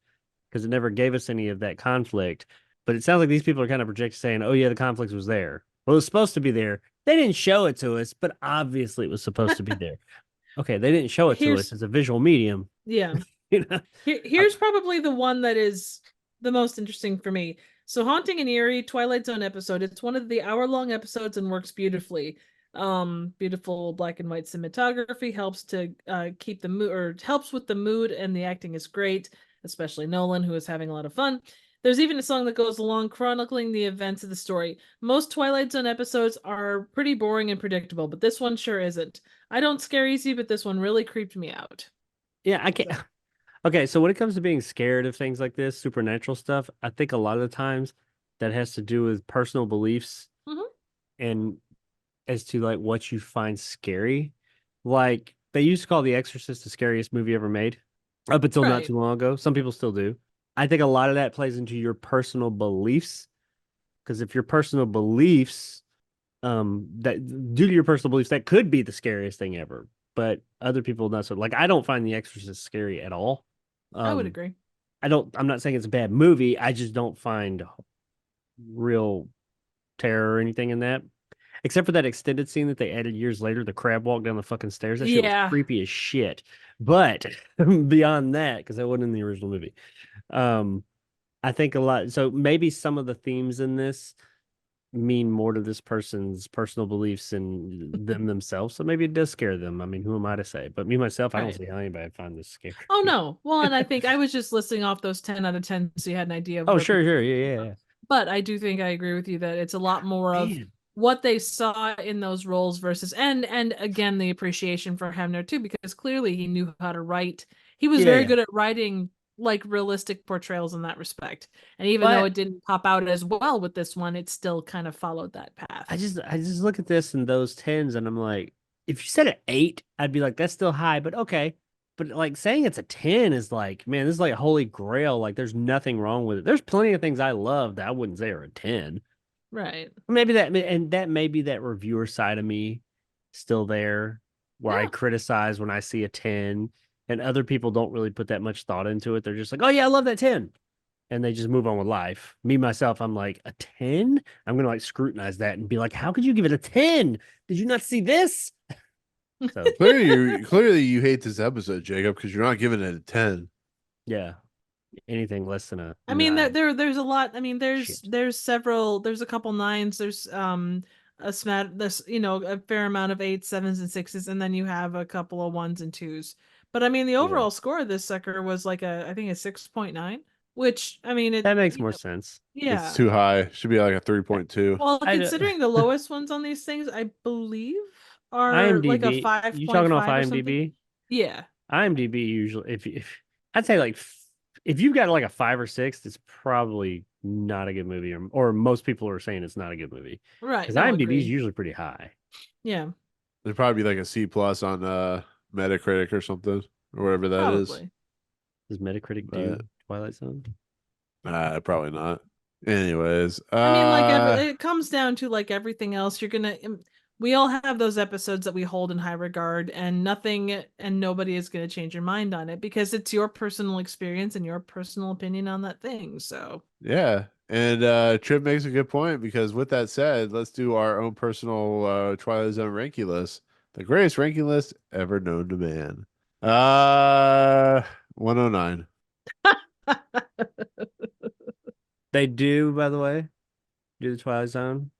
because it never gave us any of that conflict. But it sounds like these people are kind of projecting saying, oh, yeah, the conflict was there. Well, it was supposed to be there. They didn't show it to us, but obviously it was supposed to be there. Okay, they didn't show it to us as a visual medium. Yeah. You know? Here's probably the one that is the most interesting for me. So Haunting and Eerie Twilight Zone episode. It's one of the hour-long episodes and works beautifully. Beautiful black and white cinematography helps to keep the mood, or helps with the mood, and the acting is great, especially Nolan, who is having a lot of fun. There's even a song that goes along chronicling the events of the story. Most Twilight Zone episodes are pretty boring and predictable, but this one sure isn't. I don't scare easy, but this one really creeped me out. Yeah, I can't. Okay, so when it comes to being scared of things like this, supernatural stuff, I think a lot of the times that has to do with personal beliefs and as to like what you find scary. Like they used to call The Exorcist the scariest movie ever made up until not Right. too long ago. Some people still do. I think a lot of that plays into your personal beliefs because if your personal beliefs, that due to your personal beliefs, that could be the scariest thing ever. But other people not so. Like I don't find The Exorcist scary at all. I would agree. I'm not saying it's a bad movie. I just don't find real terror or anything in that. Except for that extended scene that they added years later, the crab walk down the fucking stairs. That shit was Yeah. creepy as shit. But beyond that, because that wasn't in the original movie, I think a lot. So maybe some of the themes in this mean more to this person's personal beliefs and them themselves. So maybe it does scare them. I mean, who am I to say? But me myself, I don't Right. see how anybody would find this scary. Oh no. Well, and I think I was just listing off those 10 out of 10 so you had an idea of Oh, where sure, people- sure. Yeah. But I do think I agree with you that it's a lot more of Man. what they saw in those roles versus and again the appreciation for him there too, because clearly he knew how to write. He was very Yeah. good at writing like realistic portrayals in that respect. And even though But- it didn't pop out as well with this one, it still kind of followed that path. I just look at this and those tens and I'm like, if you said an 8, I'd be like, that's still high, but okay. But like saying it's a 10 is like, man, this is like a holy grail. Like there's nothing wrong with it. There's plenty of things I love that I wouldn't say are a 10. Right. Maybe that may be that reviewer side of me still there where I Yeah. criticize when I see a 10 and other people don't really put that much thought into it. They're just like, oh yeah, I love that 10. And they just move on with life. Me, myself, I'm like, a 10? I'm gonna like scrutinize that and be like, how could you give it a 10? Did you not see this? So Clearly you hate this episode, Jacob, because you're not giving it a 10. yeah. Anything less than a I mean, nine. there's a lot. I mean, Shit. there's a couple nines. There's there's a fair amount of 8s, 7s, and 6s, and then you have a couple of 1s and 2s. But I mean, the overall score of this sucker was like I think a 6.9, which I mean That makes more sense. yeah. It's too high. Should be like a 3.2. Well, I d- considering the lowest ones on these things, I believe are like a IMDb. 5.5 You talking off or something. IMDb? Yeah. IMDb usually, if I'd say like if you've got like a 5 or 6, it's probably not a good movie, or most people are saying it's not a good movie. Right. Because No, IMDb agreed. is usually pretty high. Yeah. There'd probably be like a C plus on Metacritic or something, or whatever that is. Probably. Does Metacritic do Twilight Zone? Probably not. Anyways, I mean, like it comes down to like everything else. We all have those episodes that we hold in high regard, and nothing and nobody is going to change your mind on it because it's your personal experience and your personal opinion on that thing. So yeah. And Trip makes a good point, because with that said, let's do our own personal Twilight Zone ranking list. The greatest ranking list ever known to man. 109. They do, by the way, do the Twilight Zone,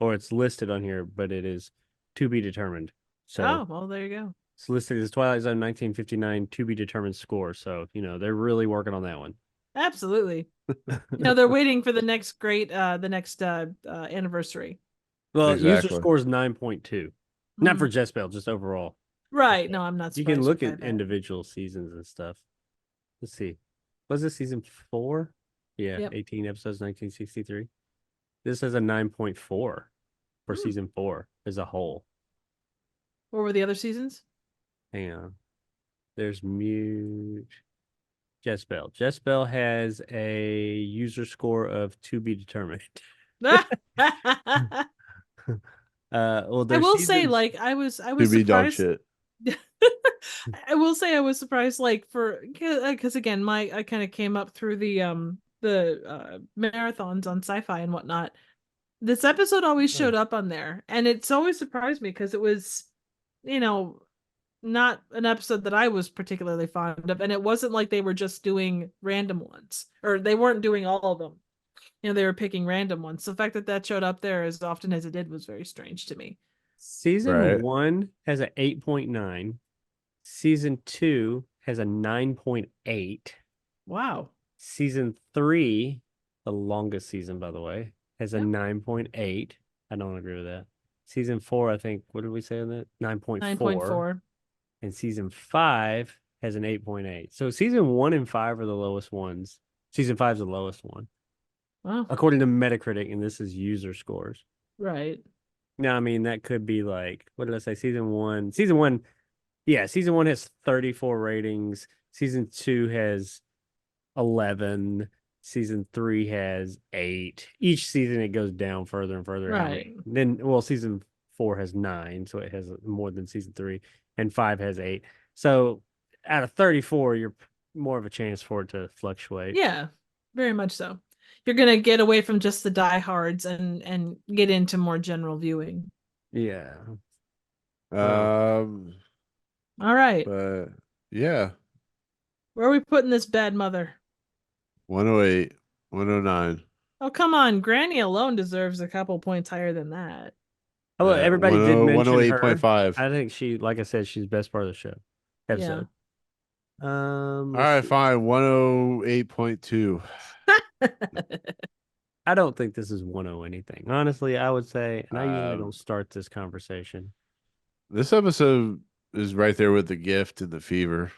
or it's listed on here, but it is to be determined. So oh, well, there you go. it's listed as Twilight Zone 1959 to be determined score. So they're really working on that one. Absolutely. They're waiting for the next anniversary. Well, user Exactly. score is 9.2. Not for Jess-Belle, just overall. Right. No, I'm not You surprised. can look by at that. individual seasons and stuff. Let's see. Was this season 4? Yeah, Yep. 18 episodes, 1963. This has a 9.4 for season 4 as a whole. What were the other seasons? Hang on. There's mute. Jess-Belle. Jess-Belle has a user score of to be determined. Well, Well, I will say, like, I was To be dog surprised. shit. I will say I was surprised, like, because again, I kind of came up through the marathons on sci-fi and whatnot. This episode always showed up on there, and it's always surprised me because it was, not an episode that I was particularly fond of, and it wasn't like they were just doing random ones, or they weren't doing all of them. They were picking random ones. So the fact that showed up there as often as it did was very strange to me. Season 1 has an 8.9. Season 2 has a 9.8. Wow. Season 3, the longest season, by the way, has a 9.8. I don't agree with that. Season 4, I think, what did we say on that? 9.4. 9.4. And season 5 has an 8.8. So season 1 and 5 are the lowest ones. Season 5 is the lowest one. Wow. According to Metacritic, and this is user scores. Right. Now, I mean, that could be like, what did I say? Season 1 has 34 ratings. Season 2 has 11. Season 3 has 8. Each season it goes down further and further. Right. Then, season 4 has 9, so it has more than season 3, and 5 has 8. So out of 34, you're more of a chance for it to fluctuate. Yeah, very much so. You're gonna get away from just the diehards and get into more general viewing. Yeah. All right. But yeah, Where are we putting this bad mother? 108, 109. Oh, come on. Granny alone deserves a couple points higher than that. Oh, everybody did mention her. 108.5. I think she, like I said, she's the best part of the show. Episode. All right, fine. 108.2. I don't think this is 1-0 anything. Honestly, I would say, and I usually Um, don't start this conversation. This episode is right there with The Gift and The Fever.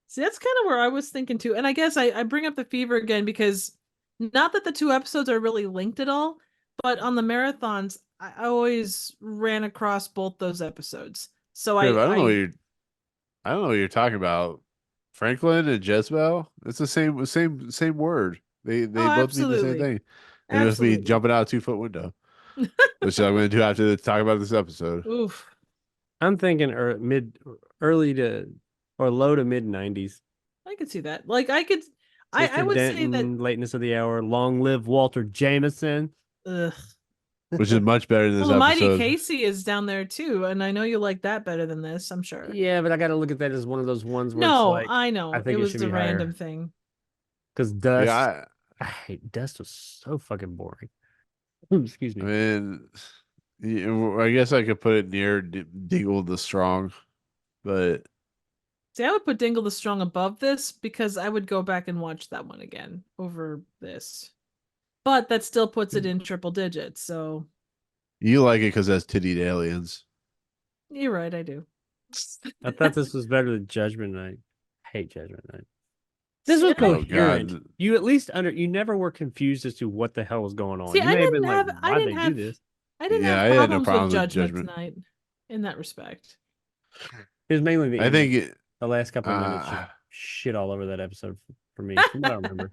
See, that's kind of where I was thinking too. And I guess I bring up the fever again because not that the two episodes are really linked at all, but on the marathons, I always ran across both those episodes. So I don't know what you're talking about. Franklin and Jess-Belle. It's the same word. They both mean the absolutely. same thing. They must be jumping out a 2-foot window, which I'm going to do after talk about this episode. Oof. I'm thinking early to or low to mid 90s. I could see that. Like I could, I Mr. would Denton, say that. Lateness of the Hour, Long Live Walter Jameson. Ugh. which is much better than Well, this the Mighty episode. Casey is down there too, and I know you like that better than this. I'm sure. Yeah, but I got to look at that as one of those ones where it's No, like, I know I think it it was should a be random higher. thing. Because Dust, Yeah, I hate Dust was so fucking boring. Excuse I me. mean, I guess I could put it near Dingle the Strong, but See, I would put Dingle the Strong above this because I would go back and watch that one again over this. But that still puts it in triple digits. So you like it because that's tittied aliens. you're right, I do. I thought this was better than Judgment Night. I hate Judgment Night. This See, was I- coherent. God. You at least you never were confused as to what the hell was going on. See, You I may have been didn't like, have- I why'd didn't they have- do this? I didn't Yeah, have I had no problems problems with with Judgment Judgment. tonight in that respect. It was mainly the I think ending. it, The last couple of minutes Ah. shit all over that episode for me. From what I remember.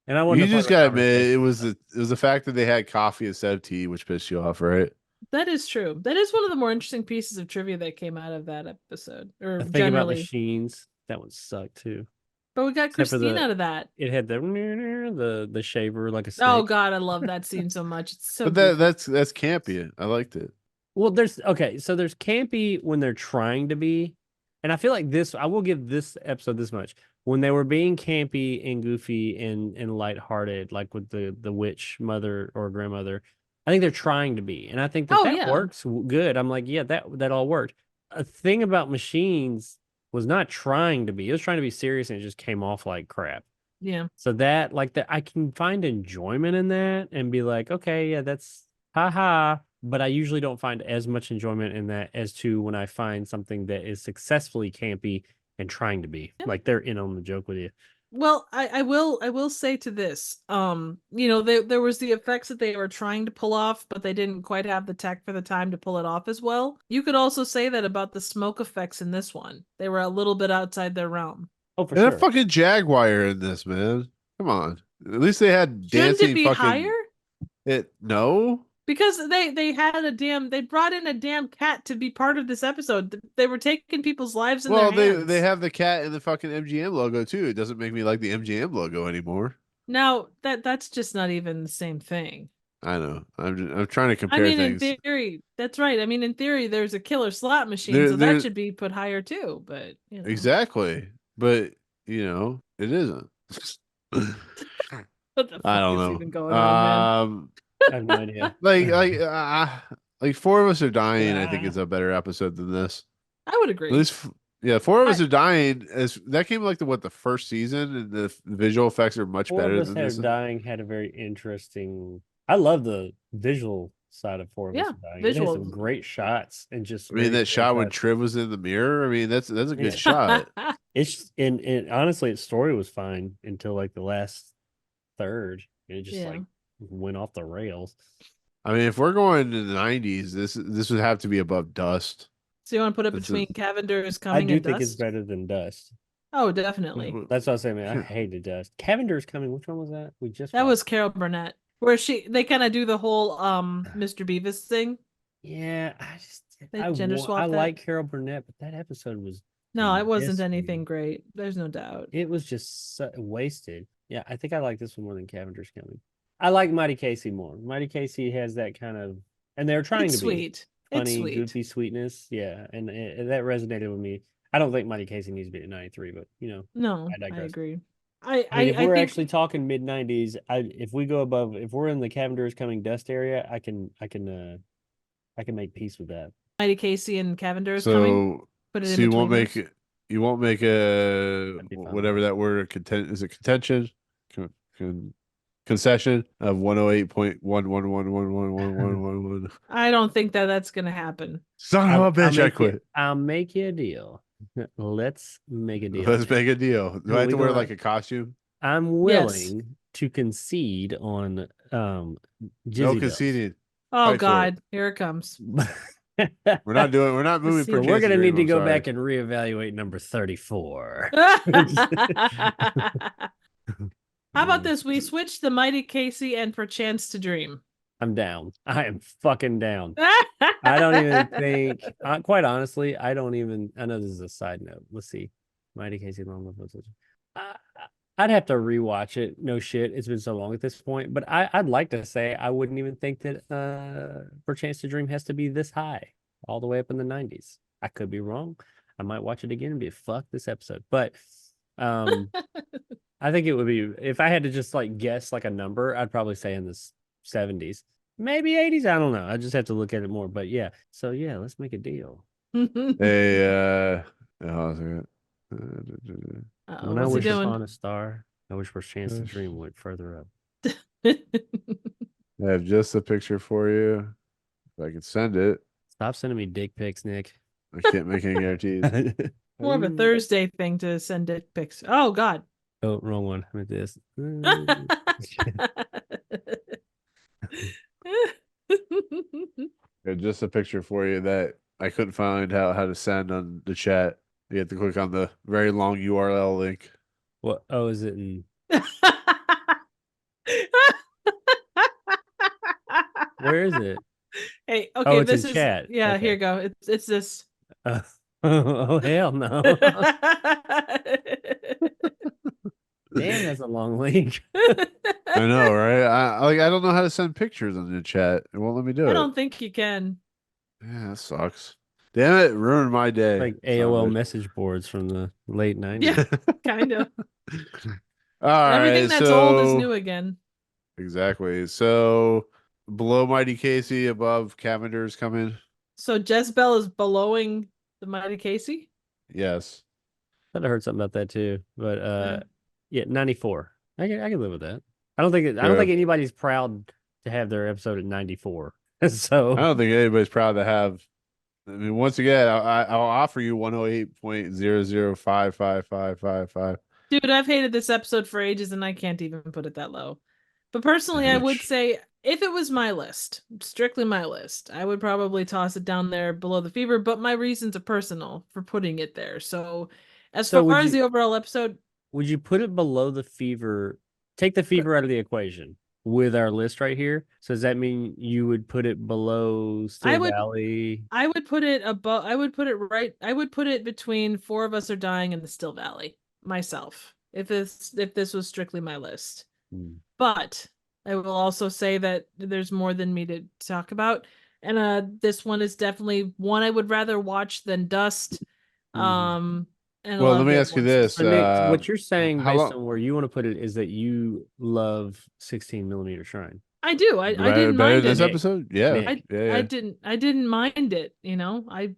And I you wasn't a part just of the gotta admit conversation, it was so- the fact that they had coffee instead of tea, which pissed you off, right? That is true. That is one of the more interesting pieces of trivia that came out of that episode. Or The thing about generally. machines, that one sucked too. But we got Except for Christine the- out of that. It had the shaver like a snake. Oh god, I love that scene so much. It's so But goofy. that's campy. I liked it. Well, there's campy when they're trying to be, and I feel like this. I will give this episode this much: when they were being campy and goofy and lighthearted, like with the witch mother or grandmother. I think they're trying to be, and I think that Oh, that yeah. works good. I'm like, yeah, that all worked. A thing about machines was not trying to be; it was trying to be serious, and it just came off like crap. Yeah. So that, like that, I can find enjoyment in that and be like, okay, yeah, that's haha. But I usually don't find as much enjoyment in that as to when I find something that is successfully campy and trying to be. Yep. Like they're in on the joke with you. Well, I will say to this, there was the effects that they were trying to pull off, but they didn't quite have the tech for the time to pull it off as well. You could also say that about the smoke effects in this one. They were a little bit outside their realm. Oh, for And a sure. fucking jaguar in this, man. Come on. At least they had Shouldn't dancing it be fucking higher? No. Because they brought in a damn cat to be part of this episode. They were taking people's lives in Well, their hands. they have the cat and the fucking MGM logo too. It doesn't make me like the MGM logo anymore. Now that's just not even the same thing. I know. I'm trying to I compare mean, things. in theory, that's right. I mean, in theory, there's a killer slot machine, There- so there- that should be put higher too. But Exactly. But it isn't. what the fuck I don't is know. even going on, man? I have no idea. Like Four of Us Are Dying, I think is a better episode than this. I would agree. At least, yeah, Four of Us Are Dying is that came like the first season, and the visual effects are much Four better of Us than Are this. Dying had a very interesting. I love the visual side of Four of Us Yeah, Are Dying. It has some visuals. great shots and just. I mean, very that shot when fantastic- Triv was in the mirror. I mean, that's a good Yeah. shot. It's and honestly, its story was fine until like the last third. It just Yeah. like went off the rails. I mean, if we're going to the '90s, this would have to be above Dust. So you want to put it That's between Cavender's I coming do and think Dust? it's better than Dust. Oh, definitely. That's what I was saying, man. I hated Dust. Cavender's coming. Which one was that? We just That watched. was Carol Burnett, where they kind of do the whole Mr. Beavis thing. Yeah, I just They I gender wa- swap I that? like Carol Burnett, but that episode was No, it wasn't Yes, anything man. great. There's no doubt. it was just wasted. Yeah, I think I like this one more than Cavender's coming. I like Mighty Casey more. Mighty Casey has that kind of, and they're trying It's to be sweet. funny, It's sweet. goofy sweetness. Yeah, and that resonated with me. I don't think Mighty Casey needs to be at 93, but No, I I digress. agree. I mean, I if we're think actually talking mid 90s, if we go above, if we're in the Cavender's coming Dust area, I can make peace with that. Mighty Casey and Cavender is coming. So, Put it so in you between won't make those. it. You won't make a That'd be fine. whatever that word is it contention concession of 108.111111111. I don't think that's gonna happen. Son of a bitch! I quit. I'll make you a deal. Let's make a deal. Let's make a deal. Do I have We to wear gonna- like a costume? I'm willing to concede on No Jizzy conceding. Oh Fight for it. God, here it comes. Bells. We're not moving. see. Per We're gonna Chancery, need to I'm go sorry. back and reevaluate number 34. How about this? We switch the Mighty Casey and Perchance to Dream. I'm down. I am fucking down. I don't even think, quite honestly, I don't even, I know this is a side note. Let's see. Mighty Casey Long. I'd have to rewatch it. No shit. It's been so long at this point. But I'd like to say I wouldn't even think that For Chance to Dream has to be this high, all the way up in the 90s. I could be wrong. I might watch it again and be fuck this episode. But I think it would be, if I had to just like guess like a number, I'd probably say in the 70s. Maybe 80s. I don't know. I just have to look at it more. But yeah. So yeah, let's make a deal. Hey, hold on a Uh-oh, When I what's he wish doing? upon a star, I wish for a chance to dream went further up. second. I have just a picture for you. If I can send it. Stop sending me dick pics, Nick. I can't make any guarantees. More of a Thursday thing to send dick pics. Oh God. Oh, wrong one. I meant this. Yeah, just a picture for you that I couldn't find how to send on the chat. You have to click on the very long URL link. What? Oh, is it in? Where is it? Hey, Oh, okay, it's this in is chat. yeah, Okay. here you go. It's this. Oh, hell no. Damn, that's a long link. I know, right? I don't know how to send pictures on the chat. It won't let me do I it. don't think you can. Yeah, that sucks. Damn it, ruined my day. Like Son of AOL a- message boards from the late 90s. Yeah, kind of. All right, Everything that's old is new again. Exactly. So below Mighty Casey, above Cavender's coming. So Jess-Belle is blowing the Mighty Casey. Yes. Thought I heard something about that too. But Yeah. yeah, 94. I can live with that. I don't think anybody's proud to have their episode at 94. So I don't think anybody's proud to have. I mean, once again, I'll offer you 108.0055555. Dude, I've hated this episode for ages and I can't even put it that low. But personally, I would Ouch. say if it was my list, strictly my list, I would probably toss it down there below the fever, but my reasons are personal for putting it there. So as So far as the overall episode, would you put it below the fever? Take the fever out of the equation with our list right here. So does that mean you would put it below Still Valley? I would put it above, I would put it between Four of Us Are Dying and the Still Valley myself. If this was strictly my list. But I will also say that there's more than me to talk about. And this one is definitely one I would rather watch than Dust. And Well, let me ask you this. So Nick, what you're saying how based long- on where you want to put it is that you love 16 millimeter Shrine. I do. I didn't better mind this it. episode? Yeah. Nick. Yeah. I didn't mind it,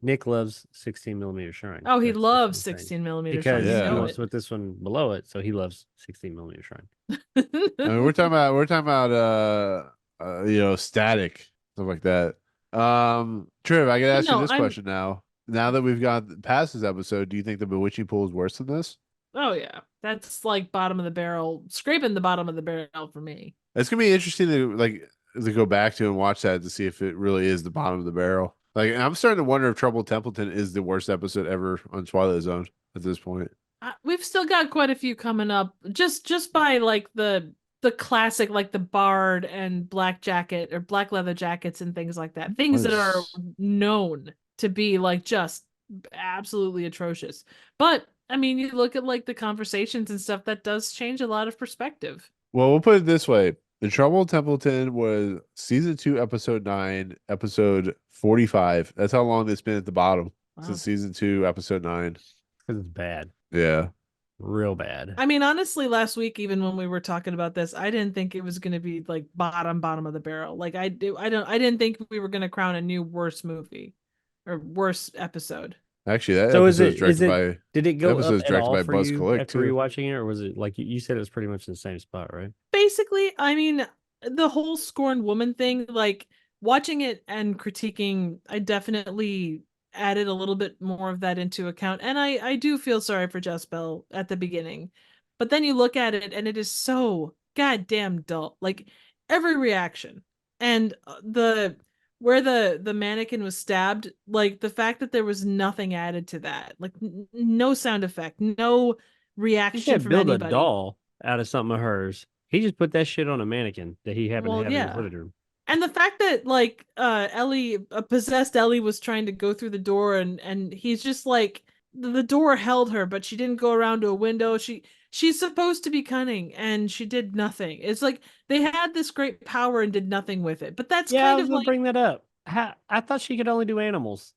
Nick loves 16 millimeter Shrine. Oh, he That's loves what I'm saying. 16 millimeter Because Shrine. Yeah. he You know wants to it. put this one below it, so he loves 16 millimeter Shrine. I mean, we're talking about static stuff like that. Triv, I gotta ask you No, this question now. Now that we've got past this episode, do you think the Bewitching Pool is worse than this? Oh yeah, that's like bottom of the barrel, scraping the bottom of the barrel for me. It's gonna be interesting to go back to and watch that to see if it really is the bottom of the barrel. Like, I'm starting to wonder if Trouble Templeton is the worst episode ever on Twilight Zone at this point. We've still got quite a few coming up, just by like the classic, like the Bard and Black Jacket or Black Leather Jackets and things like that. Things that are known to be like just absolutely atrocious. But I mean, you look at like the conversations and stuff, that does change a lot of perspective. Well, we'll put it this way. The Trouble in Templeton was season 2, episode 9, episode 45. That's how long it's been at the bottom since season 2, episode 9. Because it's bad. Yeah. Real bad. I mean, honestly, last week, even when we were talking about this, I didn't think it was going to be like bottom of the barrel. Like I didn't think we were going to crown a new worst movie or worst episode. Actually, that So episode is directed by did it go up episode's at directed all by for Buzz you Kulik, after too. rewatching it, or was it like you said it was pretty much in the same spot, right? Basically, I mean, the whole scorned woman thing, like watching it and critiquing, I definitely added a little bit more of that into account. And I do feel sorry for Jess-Belle at the beginning. But then you look at it and it is so goddamn dull. Like every reaction and where the mannequin was stabbed, like the fact that there was nothing added to that, like no sound effect, no He reaction can't from build anybody. a doll out of something of hers. He just put that shit on a mannequin that he happened Well, to have in yeah. his living room. And the fact that like Ellie, a possessed Ellie, was trying to go through the door, and he's just like the door held her, but she didn't go around to a window. She's supposed to be cunning, and she did nothing. It's like they had this great power and did nothing with it. But that's Yeah, I kind was of gonna like bring that up. I thought she could only do animals.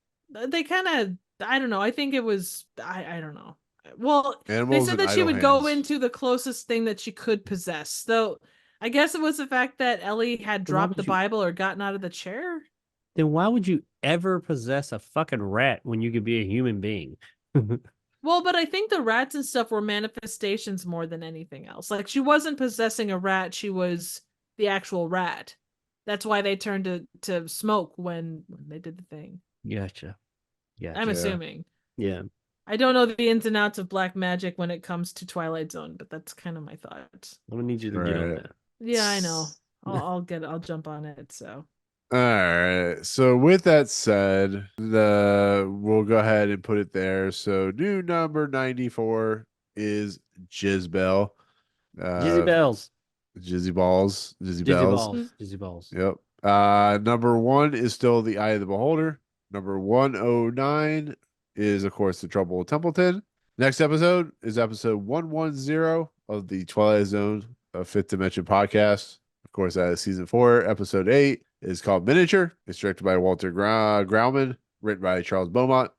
they kind of, I don't know. I think it was I don't know. Well, they Animals said and that she idle would go hands. into the closest thing that she could possess. So I guess it was the fact that Ellie had Then why dropped would the you- Bible or gotten out of the chair. Then why would you ever possess a fucking rat when you could be a human being? Well, but I think the rats and stuff were manifestations more than anything else. Like she wasn't possessing a rat, she was the actual rat. That's why they turned to smoke when they did the thing. Gotcha. I'm Yeah. assuming. Yeah. I don't know the ins and outs of black magic when it comes to Twilight Zone, but that's kind of my thought. I'm gonna need you to get on Right. that. Yeah, I know. I'll jump on it. So All right. So with that said, we'll go ahead and put it there. So new number 94 is Jess-Belle. Jizzy Bells. Jizzy Balls. Jizzy Jizzy Bells. Balls. Jizzy Balls. Yep. Number 1 is still The Eye of the Beholder. Number 109 is, of course, The Trouble with Templeton. Next episode is episode 110 of the Twilight Zone Fifth Dimension podcast. Of course, that is season 4. Episode 8 is called Miniature. It's directed by Walter Grauman, written by Charles Beaumont,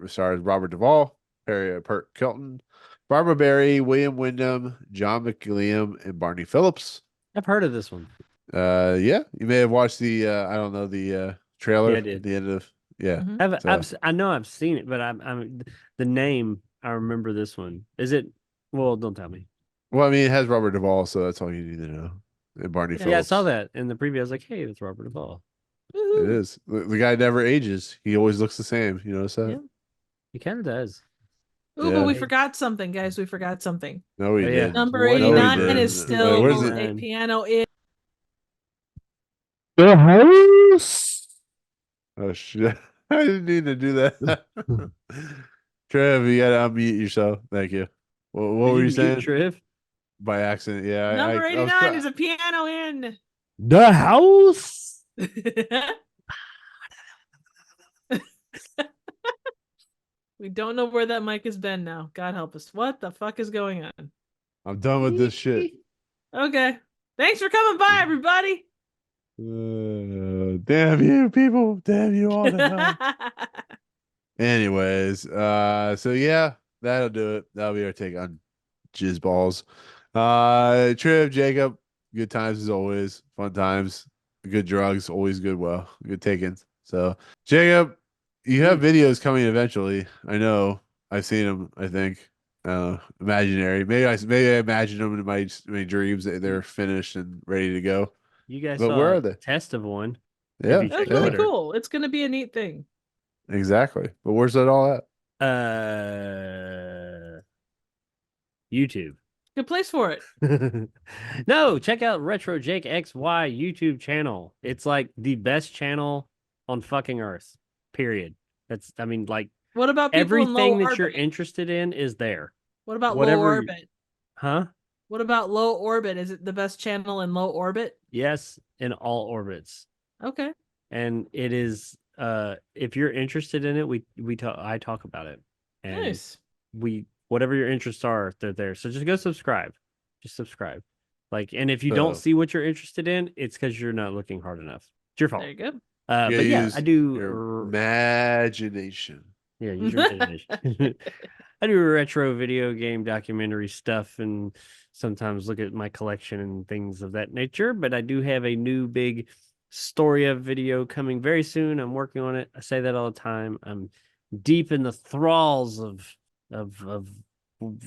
stars Robert Duvall, Pert Kelton, Barbara Barry, William Wyndham, John McGilliam, and Barney Phillips. I've heard of this one. Yeah, you may have watched the trailer Yeah, I did. at the end of Mhm. I know I've seen it, but I'm the name. I remember this one. Is it? Well, don't tell me. Well, I mean, it has Robert Duvall, so that's all you need to know. And Barney Yeah, Phillips. Yeah, I saw that in the preview. I was like, hey, that's Robert Duvall. It Woohoo. is. The guy never ages. He always looks the same. You notice that? Yeah. He kind of does. Ooh, Yeah. but we forgot something, guys. We forgot something. No, he Oh, yeah. did. Number What- no, he 89 didn't. is Wait, still where's a it? piano in. The house. Oh shit! I didn't need to do that. Trev, you gotta unmute yourself. Thank you. What were you saying? Trev? By accident, yeah. Number I was 89 is a piano in. The house. We don't know where that mic has been now. God help us. What the fuck is going on? I'm done with this shit. Okay. Thanks for coming by, everybody. Damn you, people! Damn you all to hell. Anyways, so yeah, that'll do it. That'll be our take on jizz balls. Triv, Jacob, good times as always. Fun times. Good drugs, always good. Well, good takings. So, Jacob, you have videos coming eventually. I know. I've seen them. I think. Imaginary. Maybe I imagine them in my dreams that they're finished and ready to go. You guys But saw where a are they? test of one. Yeah, you That was check really Twitter. cool. It's going to be a neat thing. exactly. But where's that all at? YouTube. Good place for it. No, check out Retro Jake XY YouTube channel. It's like the best channel on fucking earth. Period. I mean, like What about people in low everything that orbit? you're interested in is there. What about whatever low you- orbit? Huh? What about low orbit? Is it the best channel in low orbit? Yes, in all orbits. Okay. And it is if you're interested in it, I talk about it. And Nice. whatever your interests are, they're there. So just go subscribe. Just subscribe. Like, and if you Oh. don't see what you're interested in, it's because you're not looking hard enough. It's your fault. There you go. But yeah, use I do. your imagination. Yeah, use your imagination. I do retro video game documentary stuff and sometimes look at my collection and things of that nature. But I do have a new big Storia video coming very soon. I'm working on it. I say that all the time. I'm deep in the thralls of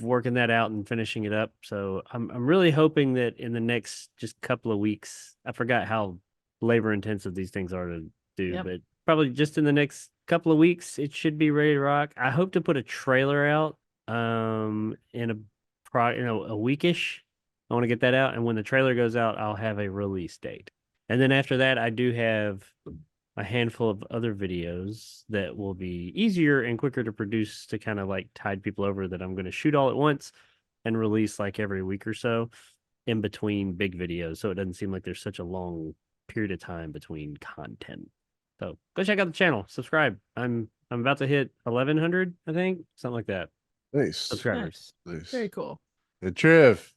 working that out and finishing it up. So I'm really hoping that in the next just couple of weeks, I forgot how labor intensive these things are to do, Yep. but probably just in the next couple of weeks, it should be ready to rock. I hope to put a trailer out in a weekish. I want to get that out, and when the trailer goes out, I'll have a release date. And then after that, I do have a handful of other videos that will be easier and quicker to produce to kind of like tide people over that I'm going to shoot all at once and release like every week or so in between big videos. So it doesn't seem like there's such a long period of time between content. So go check out the channel, subscribe. I'm about to hit 1,100, I think, something like that. Nice. Subscribers. Nice. Very cool. And Triv,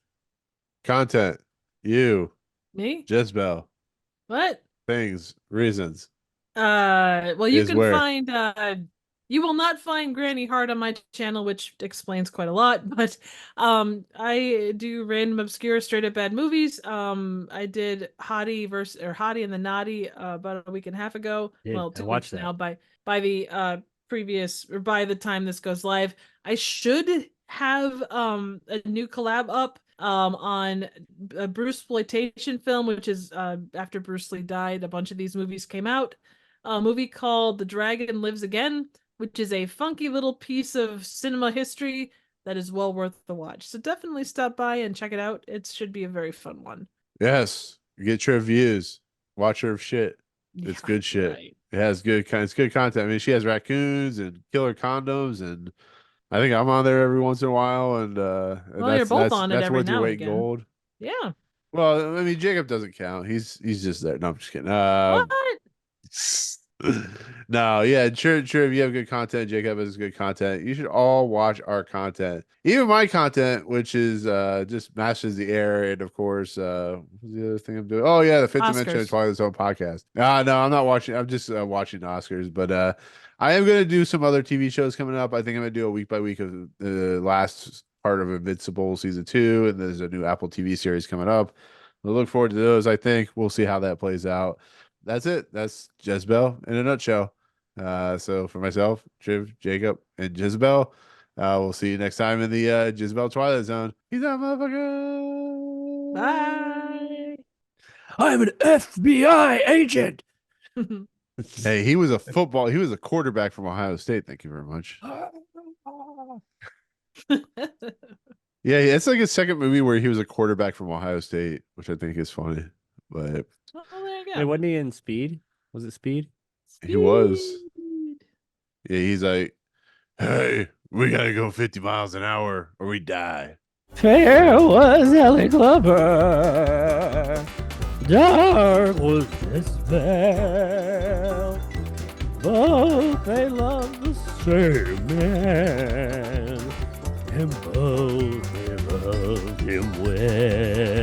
content, you, Me? Jess-Belle, What? things, reasons. Well, you Is can where? find you will not find Granny Hard on my channel, which explains quite a lot, but I do random obscure straight up bad movies. I did Hottie and the Naughty about a week and a half ago. Yeah, Well, I 2 watched weeks now that. by the previous or by the time this goes live. I should have a new collab up on a Bruce exploitation film, which is after Bruce Lee died, a bunch of these movies came out. A movie called The Dragon Lives Again, which is a funky little piece of cinema history that is well worth the watch. So definitely stop by and check it out. It should be a very fun one. Yes. Get your views. Watch her shit. It's Yeah, good shit. right. It has it's good content. I mean, she has raccoons and killer condoms, and I think I'm on there every once in a while, and Well, you're both on it that's every worth your now and weight in again. gold. Yeah. Well, I mean, Jacob doesn't count. He's just there. No, I'm just kidding. What? No, yeah, sure. If you have good content, Jacob has good content. You should all watch our content, even my content, which is just Masters of the Air, and of course, what's the other thing I'm doing? Oh yeah, the Fifth Dimension of Oscars. Twilight Zone podcast. No, I'm not watching. I'm just watching the Oscars, but I am gonna do some other TV shows coming up. I think I'm gonna do a week by week of the last part of Invincible season 2, and there's a new Apple TV series coming up. I look forward to those. I think we'll see how that plays out. That's it. That's Jess-Belle in a nutshell. So for myself, Triv, Jacob, and Jess-Belle, we'll see you next time in the Jess-Belle Twilight Zone. Peace out, motherfucker. Bye. I'm an FBI agent. Hey, he was a quarterback from Ohio State. Thank you very much. Yeah, it's like his second movie where he was a quarterback from Ohio State, which I think is funny. But Well, there you go. Wait, wasn't he in Speed? Was it Speed? he was. Speed. Yeah, he's like, hey, we gotta go 50 miles an hour or we die. Fair was Ellie Glover, dark was Jess-Belle. Both they love the same man, and both they loved him well.